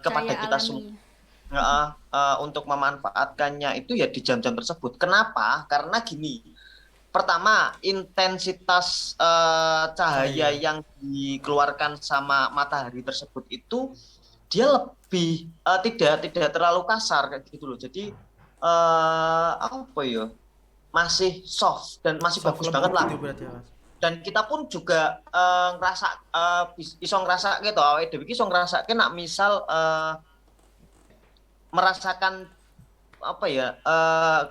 kepada kita semua. Untuk memanfaatkannya itu ya di jam-jam tersebut. Kenapa? Karena gini. Pertama, intensitas cahaya yang dikeluarkan sama matahari tersebut itu dia lebih tidak terlalu kasar kayak gitu loh. Jadi masih soft dan masih bagus banget lah. Dan kita pun juga ngerasa gitu, awake dhewe iki iso ngrasake nek misal merasakan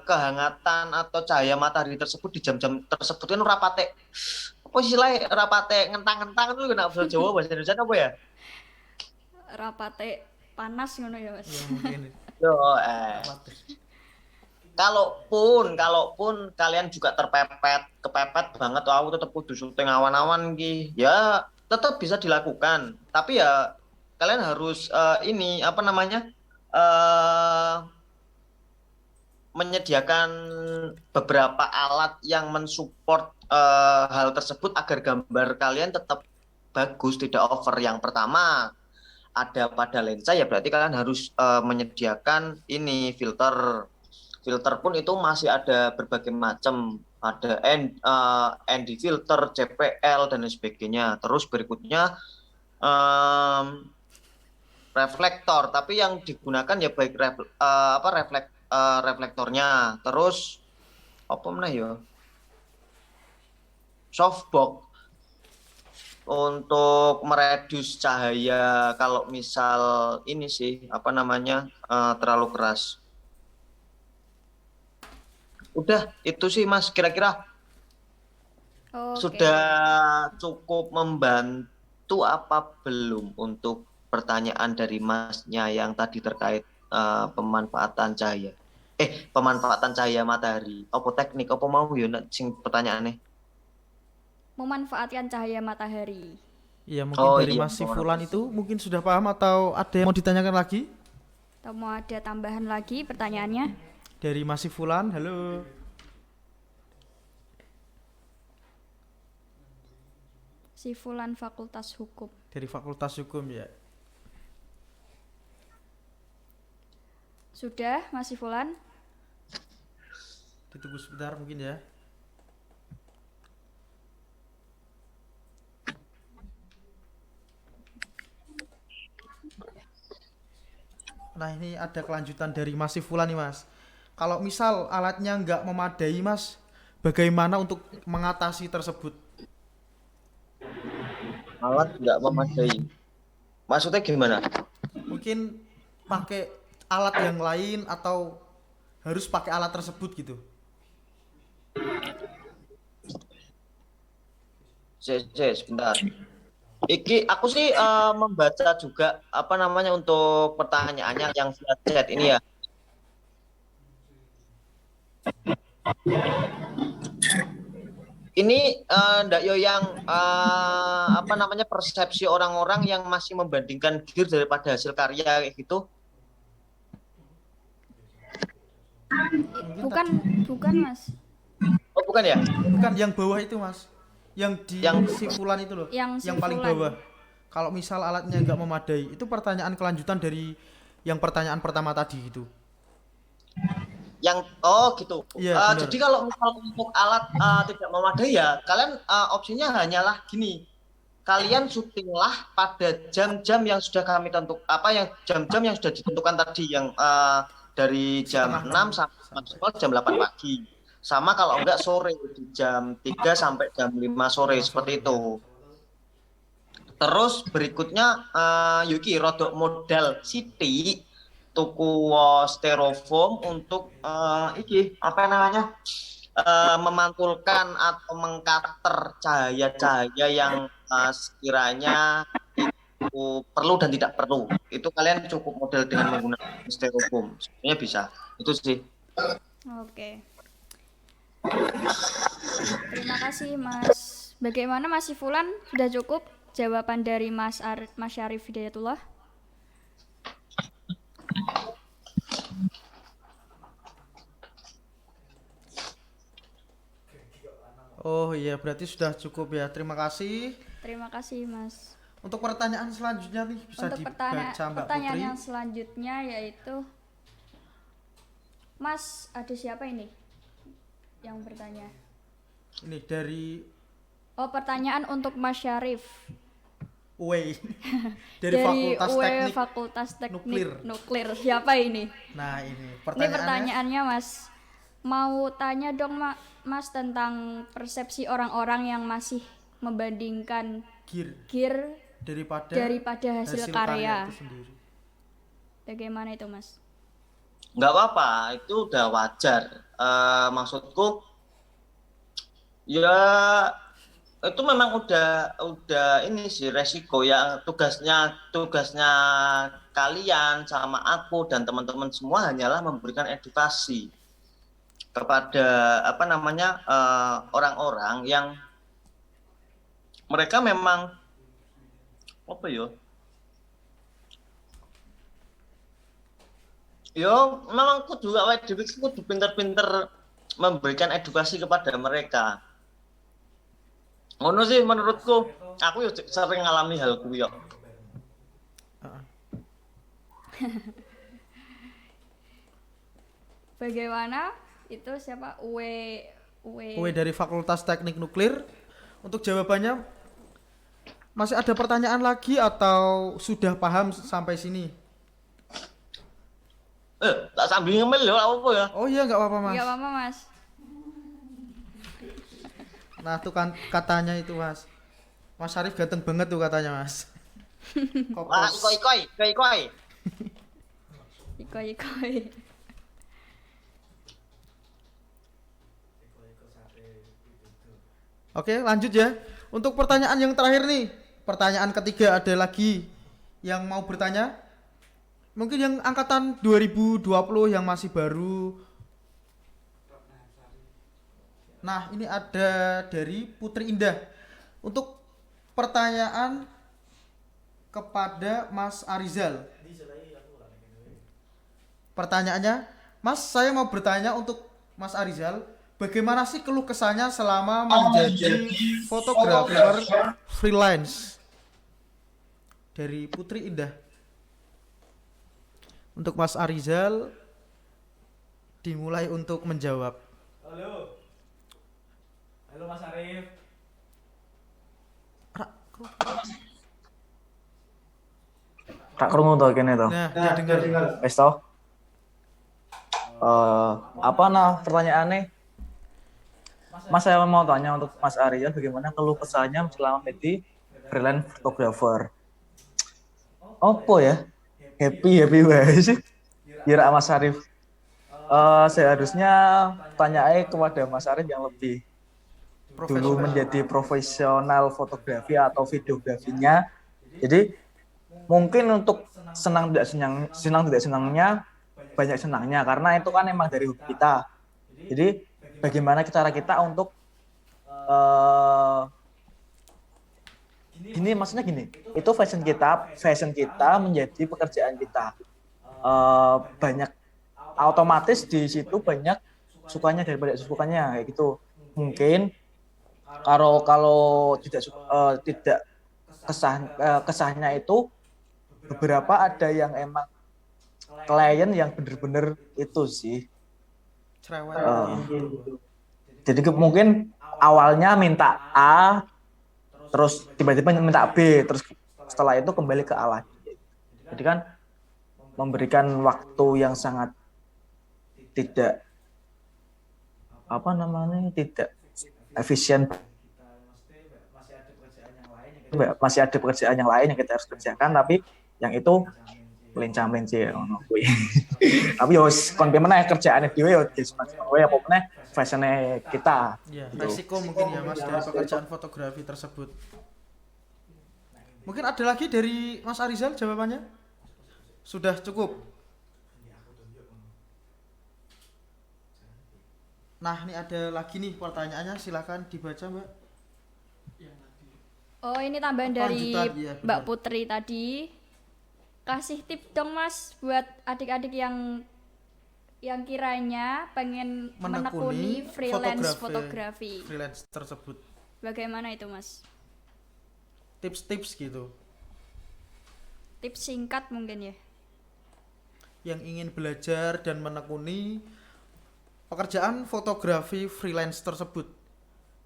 kehangatan atau cahaya matahari tersebut di jam-jam tersebut kan rapate ngentang-ngentang itu kena bahasa Jawa, bahasa Indonesia apa ya? Rapate panas ngono ya, Mas. Ya, mungkin. Kalaupun kalian juga kepepet banget, aku tetap kudu syuting awan-awan ki, ya tetap bisa dilakukan. Tapi ya kalian harus menyediakan beberapa alat yang mensupport hal tersebut agar gambar kalian tetap bagus, tidak over. Yang pertama ada pada lensa, ya berarti kalian harus menyediakan ini filter pun itu masih ada berbagai macam, ada ND filter, CPL dan lain sebagainya. Terus berikutnya reflektor, tapi yang digunakan ya baik reflektornya. Terus apa mana ya, softbox untuk meredus cahaya kalau misal ini sih terlalu keras. Udah itu sih Mas, kira-kira sudah cukup membantu apa belum untuk pertanyaan dari Masnya yang tadi terkait pemanfaatan cahaya matahari. Apa teknik apa mau ya sing pertanyaannya? Memanfaatkan cahaya matahari. Iya, mungkin dari Mas Fulan itu mungkin sudah paham atau ada yang mau ditanyakan lagi? Atau mau ada tambahan lagi pertanyaannya? Dari Mas Fulan, halo. Si Fulan Fakultas Hukum. Dari Fakultas Hukum ya. Sudah, Mas Fulan? Ditunggu sebentar mungkin ya. Nah, ini ada kelanjutan dari Mas Fulan nih, Mas. Kalau misal alatnya nggak memadai, Mas, bagaimana untuk mengatasi tersebut? Alat nggak memadai. Maksudnya gimana? Mungkin pakai alat yang lain atau harus pakai alat tersebut gitu. Sebentar. Iki aku sih membaca juga apa namanya untuk pertanyaannya yang via chat ini ya. Ini Ndak Yo yang apa namanya persepsi orang-orang yang masih membandingkan gear daripada hasil karya kayak gitu. Bukan Mas. Oh, bukan ya? Bukan yang bawah itu Mas. Yang simpulan itu loh. Yang paling simpulan. bawah. Kalau misal alatnya nggak memadai, itu pertanyaan kelanjutan dari yang pertanyaan pertama tadi itu. Yang gitu. Iya, Jadi kalau misal untuk alat tidak memadai ya, kalian opsinya hanyalah gini. Kalian syutinglah pada jam-jam yang sudah kami tentukan, jam-jam yang sudah ditentukan tadi yang dari jam 6 sampai maksimal jam 8 pagi. Sama kalau enggak sore di jam 3 sampai jam 5 sore seperti itu. Terus berikutnya Yuki rodok modal siti tuku styrofoam untuk memantulkan atau mengkater cahaya-cahaya yang sekiranya itu perlu dan tidak perlu. Itu kalian cukup model dengan menggunakan styrofoam. Sebenarnya bisa. Itu sih. Oke. Terima kasih Mas. Bagaimana Mas Sifulan? Sudah cukup jawaban dari Mas Syarif Hidayatullah? Oh iya, berarti sudah cukup ya. Terima kasih. Terima kasih Mas. Untuk pertanyaan selanjutnya nih bisa Untuk dibaca Mbak pertanyaan Putri. yang selanjutnya yaitu Mas, ada siapa ini yang bertanya? Ini dari pertanyaan untuk Mas Syarif. UWI. dari Fakultas Teknik Nuklir. Nuklir. Siapa ini? Nah, ini Pertanyaannya Mas. Mau tanya dong Mas tentang persepsi orang-orang yang masih membandingkan gear daripada hasil karya itu sendiri. Bagaimana itu Mas? Nggak apa-apa, itu udah wajar. Maksudku ya itu memang udah ini sih resiko ya, tugasnya kalian sama aku dan teman-teman semua hanyalah memberikan edukasi kepada orang-orang yang mereka memang memang kudu awake dhewe kudu pinter-pinter memberikan edukasi kepada mereka. Ngono sih menurutku, aku yo sering ngalami hal kuwi yo. Bagaimana? Itu siapa? UW dari Fakultas Teknik Nuklir. Untuk jawabannya masih ada pertanyaan lagi atau sudah paham sampai sini? Tak sambil ngemil lho apa ya? Oh iya, nggak apa-apa Mas. Nggak apa-apa Mas. Nah tuh kan katanya itu Mas. Mas Syarif ganteng banget tuh katanya Mas. Wah, ikoi. Ikoi. Oke, lanjut ya. Untuk pertanyaan yang terakhir nih. Pertanyaan ketiga, ada lagi yang mau bertanya? Mungkin yang angkatan 2020 yang masih baru. Nah, ini ada dari Putri Indah. Untuk pertanyaan kepada Mas Arizal. Pertanyaannya, Mas, saya mau bertanya untuk Mas Arizal, bagaimana sih keluh kesahnya selama menjadi fotografer freelance? Dari Putri Indah. Untuk Mas Arizal, dimulai untuk menjawab. Halo Mas Arif. Tak krungu to kene to. Nah, dia dengar. Wis to. Apa nah pertanyaannya? Mas saya mau tanya untuk Mas Arya, bagaimana keluh kesahnya selama menjadi freelance photographer? Opo ya? Happy banget sih. Kira Mas Arif. Seharusnya tanya kepada Mas Arif yang lebih dulu menjadi profesional fotografi atau videografinya. Jadi mungkin untuk senang tidak senangnya banyak senangnya karena itu kan emang dari hobi kita. Jadi bagaimana cara kita untuk maksudnya gini, itu fashion kita menjadi pekerjaan kita. Banyak otomatis di situ banyak sukanya daripada sukanya kayak gitu. Mungkin kalau tidak kesahnya itu beberapa ada yang emang klien yang bener-bener itu sih. Jadi mungkin awalnya minta A, terus tiba-tiba minta B, terus setelah itu kembali ke A lagi. Jadi kan memberikan waktu yang sangat tidak tidak efisien. Masih ada pekerjaan yang lain yang kita harus kerjakan, tapi yang itu melincah-melincah ngono kuwi. Tapi yo kon meneh kerjaane dhewe yo kowe apa meneh fashion-e kita. Ya, resiko mungkin ya Mas dari pekerjaan fotografi tersebut. Mungkin ada lagi dari Mas Arizal jawabannya? Sudah cukup. Nah, ini ada lagi nih pertanyaannya, silakan dibaca, Mbak. Oh, ini tambahan dari Lanjutan, ya, Mbak Putri tadi. Kasih tips dong Mas buat adik-adik yang kiranya pengen menekuni freelance fotografi. Freelance tersebut. Bagaimana itu Mas? Tips-tips gitu. Tips singkat mungkin ya. Yang ingin belajar dan menekuni pekerjaan fotografi freelance tersebut.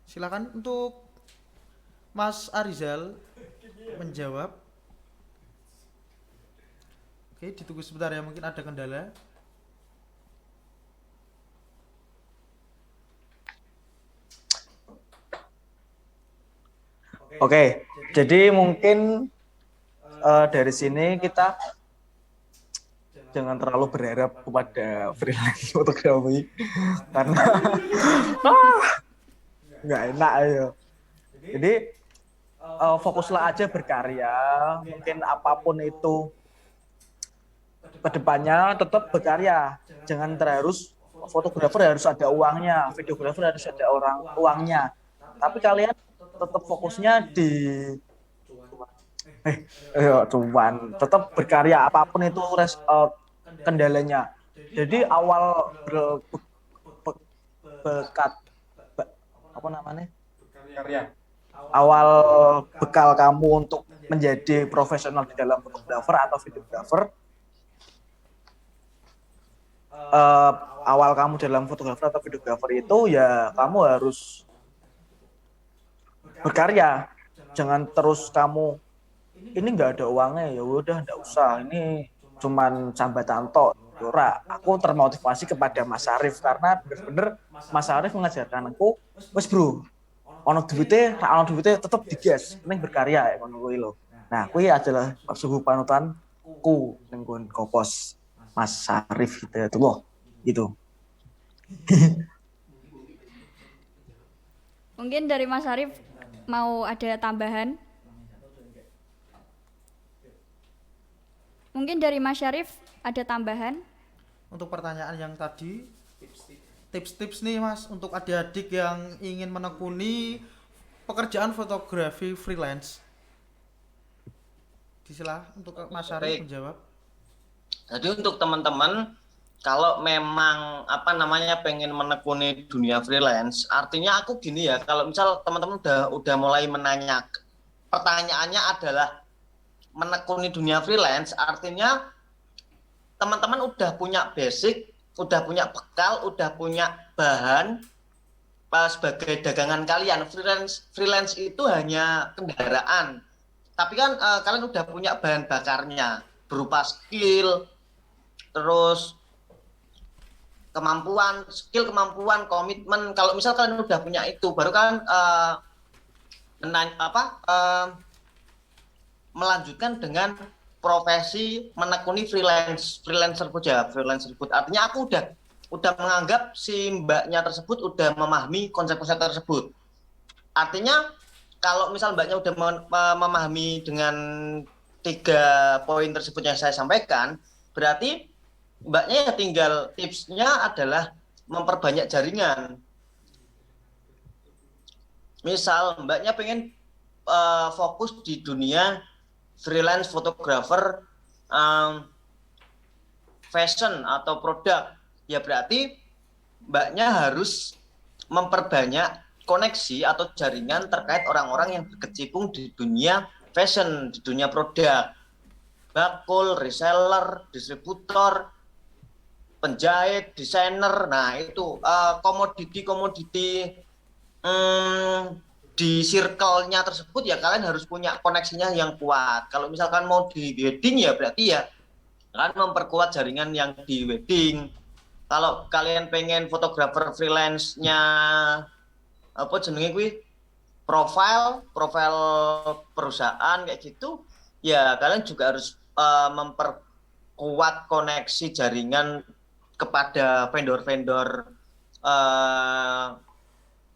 Silakan untuk Mas Arizal menjawab. Oke, ditunggu sebentar ya, mungkin ada kendala. Oke, jadi mungkin dari sini kita jangan terlalu berharap kepada freelance fotografi karena nggak enak ya. Jadi fokuslah aja berkarya, mungkin apapun itu kedepannya tetap berkarya. Jangan terharus fotografer harus ada uangnya, videografer harus ada uangnya. Tapi kalian tetap fokusnya di cuan, tetap berkarya apapun itu kendalanya. Jadi awal awal bekal kamu untuk menjadi profesional di dalam fotografer atau videografer, awal kamu dalam fotografer atau videografer itu ya kamu harus berkarya. Jangan terus kamu ini nggak ada uangnya, ya udah nggak usah, ini cuman sambatan tok. Ora, aku termotivasi kepada Mas Arif karena bener-bener Mas Arif mengajarkan aku, wes bro, ono duwite tetep digas, ning berkarya ya ngono kuwi lho. Nah, kuwi adalah suhu panutanku ning Kopos Mas Arif gitu loh. Gitu. Mungkin dari Mas Arif mau ada tambahan? Mungkin dari Mas Syarif ada tambahan? Untuk pertanyaan yang tadi, tips-tips nih Mas untuk adik-adik yang ingin menekuni pekerjaan fotografi freelance. Disilah untuk Mas Syarif menjawab. Jadi untuk teman-teman kalau memang pengen menekuni dunia freelance, artinya aku gini ya, kalau misal teman-teman udah mulai menanya, pertanyaannya adalah menekuni dunia freelance, artinya teman-teman udah punya basic, udah punya bekal, udah punya bahan sebagai dagangan kalian. Freelance itu hanya kendaraan, tapi kan kalian udah punya bahan bakarnya berupa skill, terus kemampuan, skill, kemampuan, komitmen. Kalau misal kalian udah punya itu, baru kalian melanjutkan dengan profesi menekuni freelancer food. Artinya aku udah menganggap si mbaknya tersebut udah memahami konsep-konsep tersebut. Artinya kalau misal mbaknya udah memahami dengan 3 poin tersebut yang saya sampaikan, berarti mbaknya ya tinggal tipsnya adalah memperbanyak jaringan. Misal mbaknya pengen fokus di dunia freelance fotografer fashion atau produk, ya berarti mbaknya harus memperbanyak koneksi atau jaringan terkait orang-orang yang berkecimpung di dunia fashion, di dunia produk, bakul, reseller, distributor, penjahit, desainer. Nah itu komoditi di circle-nya tersebut ya kalian harus punya koneksinya yang kuat. Kalau misalkan mau di wedding ya berarti ya kalian memperkuat jaringan yang di wedding. Kalau kalian pengen fotografer freelance-nya apa jenenge kuwi profile perusahaan kayak gitu, ya kalian juga harus memperkuat koneksi jaringan kepada vendor-vendor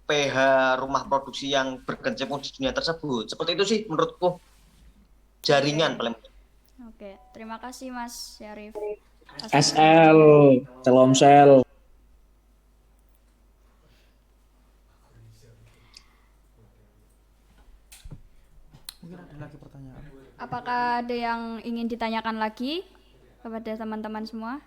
PH rumah produksi yang berkecimpung di dunia tersebut. Seperti itu sih menurutku jaringan paling penting. Oke, terima kasih Mas Syarif. SL, Telkomsel. Mungkin ada lagi pertanyaan. Apakah ada yang ingin ditanyakan lagi kepada teman-teman semua?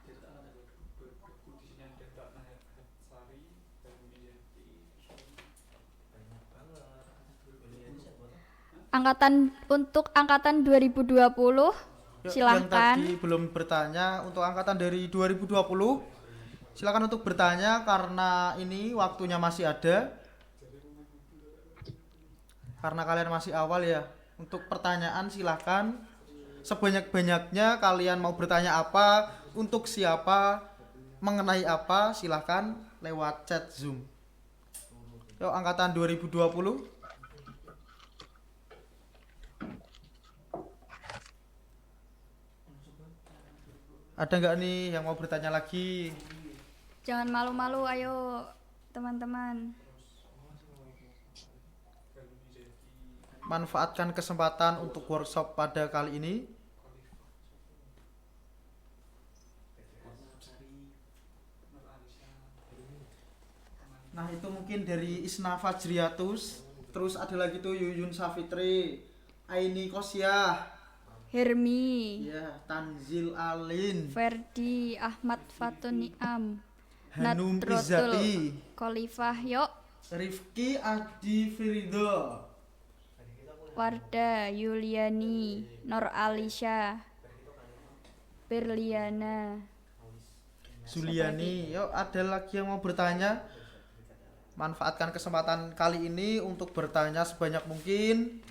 Untuk angkatan 2020 silahkan. Yang tadi belum bertanya untuk angkatan dari 2020 silakan untuk bertanya karena ini waktunya masih ada. Karena kalian masih awal ya. Untuk pertanyaan silahkan sebanyak-banyaknya kalian mau bertanya apa, untuk siapa, mengenai apa, silahkan lewat chat Zoom. Yuk angkatan 2020. Ada nggak nih yang mau bertanya lagi? Jangan malu-malu, ayo teman-teman. Manfaatkan kesempatan untuk workshop pada kali ini. Nah itu mungkin dari Isna Fajriatus. Terus ada lagi tuh Yuyun Safitri, Aini Kosyah, Hermi, ya, Tanzil Alin, Ferdi, Ahmad Fatuniam, Hanum Izzati, Khalifah Yok, Rifki Adi Firido, Warda Yuliani, Nur Alisha, Berliana, Suliani. Yuk ada lagi yang mau bertanya? Manfaatkan kesempatan kali ini untuk bertanya sebanyak mungkin.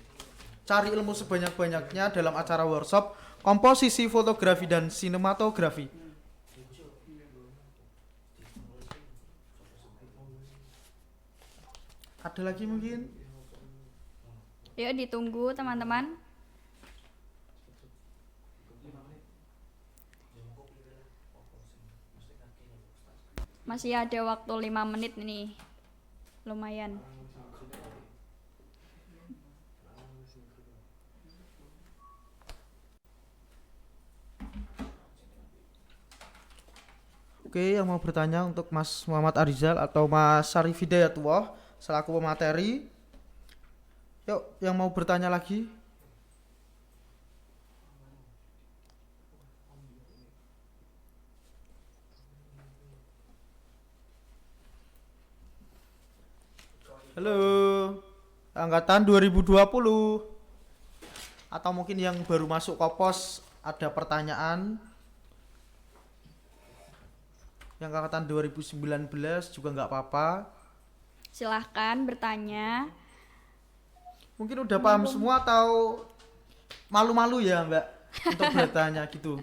Cari ilmu sebanyak-banyaknya dalam acara workshop komposisi fotografi dan sinematografi. Ada lagi mungkin? Yuk ditunggu teman-teman. Masih ada waktu 5 menit nih. Lumayan. Oke, yang mau bertanya untuk Mas Muhammad Arizal atau Mas Syarif Hidayatullah selaku pemateri. Yuk, yang mau bertanya lagi? Halo, angkatan 2020. Atau mungkin yang baru masuk Kopos ada pertanyaan? Yang angkatan 2019 juga nggak apa-apa. Silahkan bertanya. Mungkin udah paham semua atau malu-malu ya Mbak untuk bertanya gitu?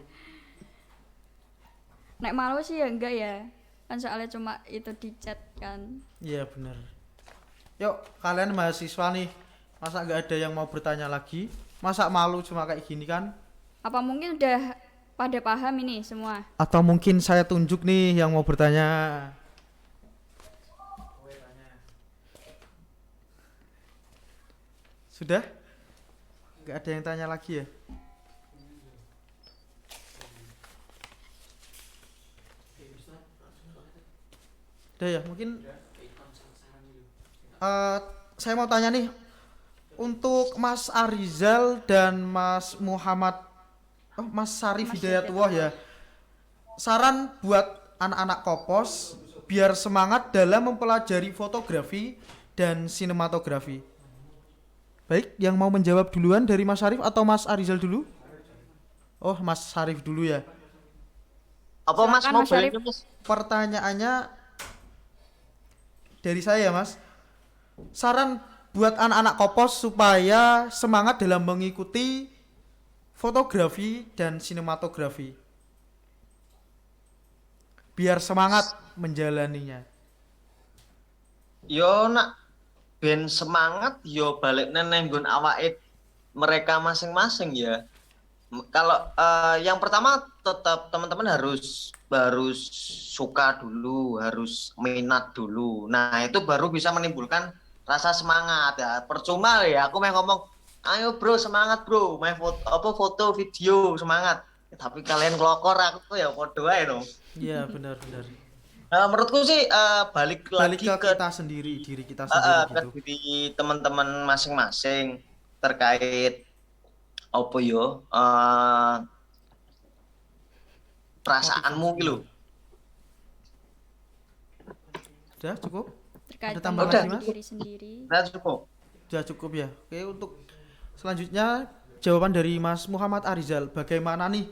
Nek malu sih ya enggak ya. Kan soalnya cuma itu di chat kan. Iya bener. Yuk kalian mahasiswa nih, masa nggak ada yang mau bertanya lagi? Masa malu cuma kayak gini kan? Apa mungkin udah pada paham ini semua? Atau mungkin saya tunjuk nih yang mau bertanya? Sudah? Nggak ada yang tanya lagi ya? Udah ya, mungkin saya mau tanya nih, untuk Mas Arizal dan Mas Muhammad, Mas Syarif Hidayatullah ya, saran buat anak-anak Kopos biar semangat dalam mempelajari fotografi dan sinematografi. Baik, yang mau menjawab duluan dari Mas Syarif atau Mas Arizal dulu? Oh, Mas Syarif dulu ya. Apa Mas Silakan, mau Mas Syarif. Pertanyaannya dari saya Mas, saran buat anak-anak Kopos supaya semangat dalam mengikuti fotografi dan sinematografi, biar semangat menjalaninya. Yo nak ben semangat yo balik nenenggon awake mereka masing-masing ya. Kalau yang pertama tetap teman-teman harus suka dulu, harus minat dulu. Nah, itu baru bisa menimbulkan rasa semangat ya. Percuma ya aku mau ngomong, "Ayo bro, semangat bro, main foto video semangat." Tapi kalian kelokor aku ya podo ae dong. Iya, benar. Menurutku sih balik lagi ke kita sendiri, diri kita sendiri ke gitu. diri teman-teman masing-masing terkait apa yo perasaanmu gitu. Sudah cukup? Terkait Ada tambahan lagi Mas? diri sendiri. Sudah cukup ya. Oke, untuk selanjutnya jawaban dari Mas Muhammad Arizal, bagaimana nih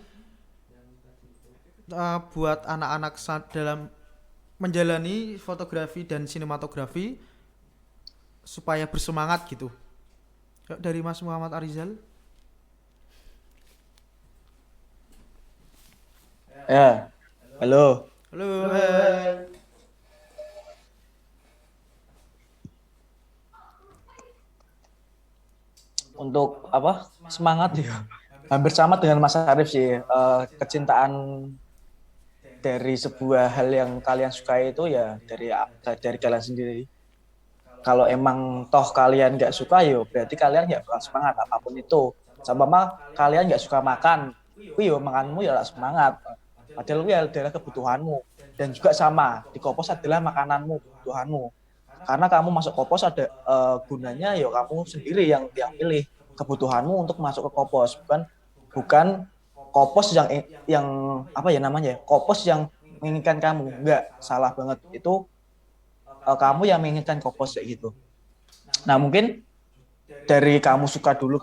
buat anak-anak dalam menjalani fotografi dan sinematografi supaya bersemangat gitu. Yuk, dari Mas Muhammad Arizal. Ya, halo. Halo. Untuk apa? Semangat ya. Hampir sama dengan Mas Arif sih. Kecintaan dari sebuah hal yang kalian sukai itu ya dari kalian sendiri. Kalau emang toh kalian nggak suka yo berarti kalian nggak bakal semangat apapun itu. Sama kalian nggak suka makan, yo makanmu ya lah semangat. Padahal itu adalah kebutuhanmu. Dan juga sama, di Kopos adalah makananmu, kebutuhanmu. Karena kamu masuk Kopos ada gunanya ya kamu sendiri yang pilih kebutuhanmu untuk masuk ke Kopos, bukan Kopos yang apa ya namanya? Kopos yang menginginkan kamu. Enggak, salah banget. Itu kamu yang menginginkan Kopos kayak gitu. Nah, mungkin dari kamu suka dulu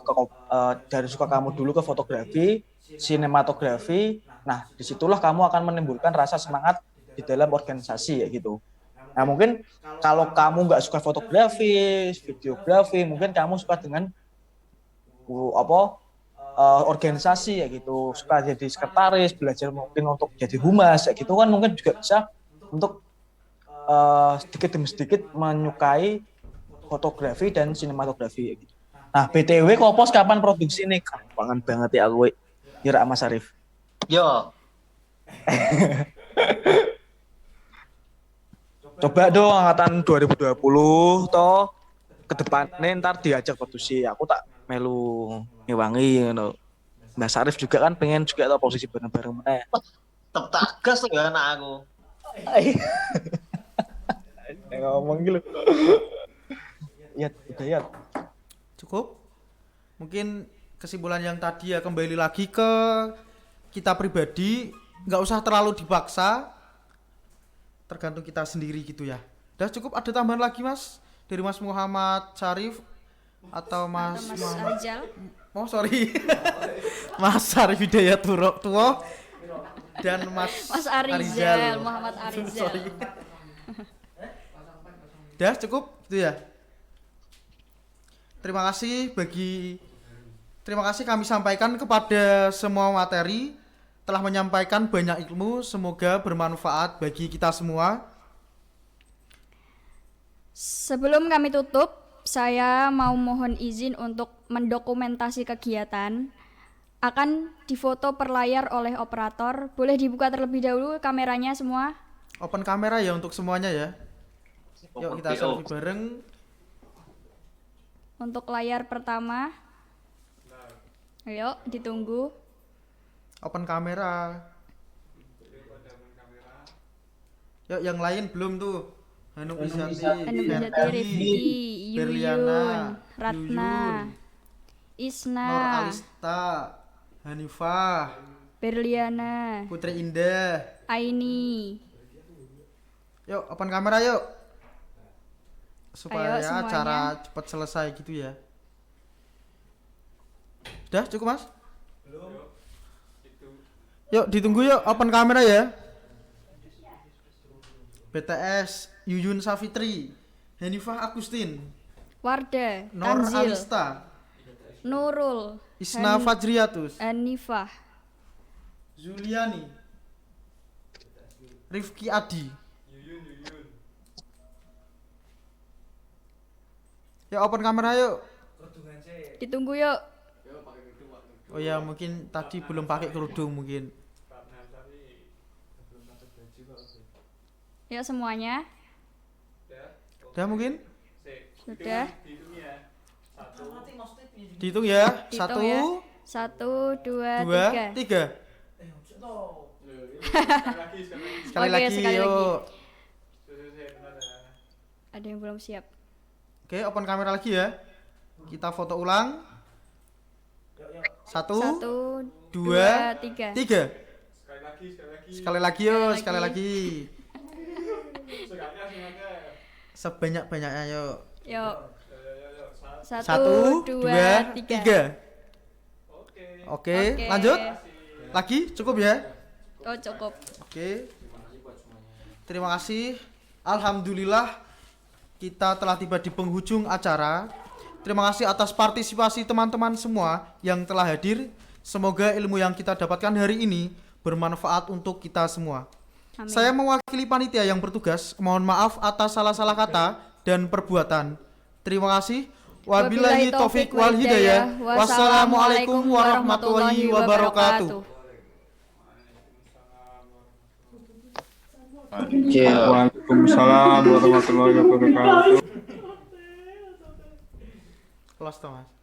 ke fotografi, sinematografi. Nah, disitulah kamu akan menimbulkan rasa semangat di dalam organisasi ya gitu. Nah, mungkin kalau kamu nggak suka fotografi, videografi, mungkin kamu suka dengan organisasi ya gitu, suka jadi sekretaris, belajar mungkin untuk jadi humas ya gitu kan, mungkin juga bisa untuk sedikit demi sedikit menyukai fotografi dan sinematografi ya gitu. Nah, BTW Kopos kapan produksi nih? Kangen banget ya aku. Kira Mas Arif. Yo. Coba dong angkatan 2020 toh ke depannya ntar diajak produksi. Aku tak melu ngewangi ngono. Mas Arif juga kan pengen juga tau posisi bareng-bareng meneh. Tetep tak gas tuh ya anak aku. Ngomong gitu. Ya, udah ya. Cukup? Mungkin kesimpulan yang tadi ya, kembali lagi ke kita pribadi, nggak usah terlalu dipaksa, tergantung kita sendiri gitu ya. Udah cukup, ada tambahan lagi Mas? Dari Mas Muhammad Syarif atau Mas Arizal? Oh sorry, Mas Syarif Hidayatullah dan Mas Arizal, Muhammad Arizal. Sorry. Udah cukup gitu ya. Terima kasih kami sampaikan kepada semua materi telah menyampaikan banyak ilmu, semoga bermanfaat bagi kita semua. Sebelum kami tutup, saya mau mohon izin untuk mendokumentasi kegiatan. Akan difoto per layar oleh operator. Boleh dibuka terlebih dahulu kameranya semua. Open kamera ya untuk semuanya ya. Yuk kita selfie bareng. Untuk layar pertama. Ayo, ditunggu. Open kamera. Yuk yang lain belum tuh. Hanum Isyati, Rifki, Berliana, Ratna, Isna, Nur Alista, Hanifah, Berliana, Putri Indah, Aini. Yuk open kamera yuk. Supaya Ayo, semuanya. acara cepat selesai gitu ya. Udah cukup mas? Yuk ditunggu yuk open kamera ya. BTS, Yuyun Safitri, Hanifah Agustin, Wardah, Nur Tanzil, Alista, Nurul, Isna Fajriatus, Hanifah, Zuliani, Rifki Adi. Ya open kamera yuk. ditunggu yuk. Oh ya mungkin tadi belum pakai kerudung mungkin. Yuk semuanya. Udah mungkin? Sudah. Dihitung ya. Dihitung Satu, ya. 1, 2, dua, 3. tiga. Sekali Oke, lagi sekali yuk. Ada yang belum siap. Oke open kamera lagi ya. Kita foto ulang. Satu, 1, 2, 3. tiga. Sekali lagi yuk. Sekali lagi. Sebanyak-banyaknya yuk. Yuk. 1, 2, 3. Oke, Oke. lanjut. Lagi cukup ya? Oh cukup. Oke. Terima kasih. Alhamdulillah kita telah tiba di penghujung acara. Terima kasih atas partisipasi teman-teman semua yang telah hadir. Semoga ilmu yang kita dapatkan hari ini bermanfaat untuk kita semua. Amin. Saya mewakili panitia yang bertugas. Mohon maaf atas salah-salah kata dan perbuatan. Terima kasih. Wabillahi taufik wal hidayah. Wassalamualaikum warahmatullahi wabarakatuh. Waalaikumsalam warahmatullahi wabarakatuh. Kelas Thomas.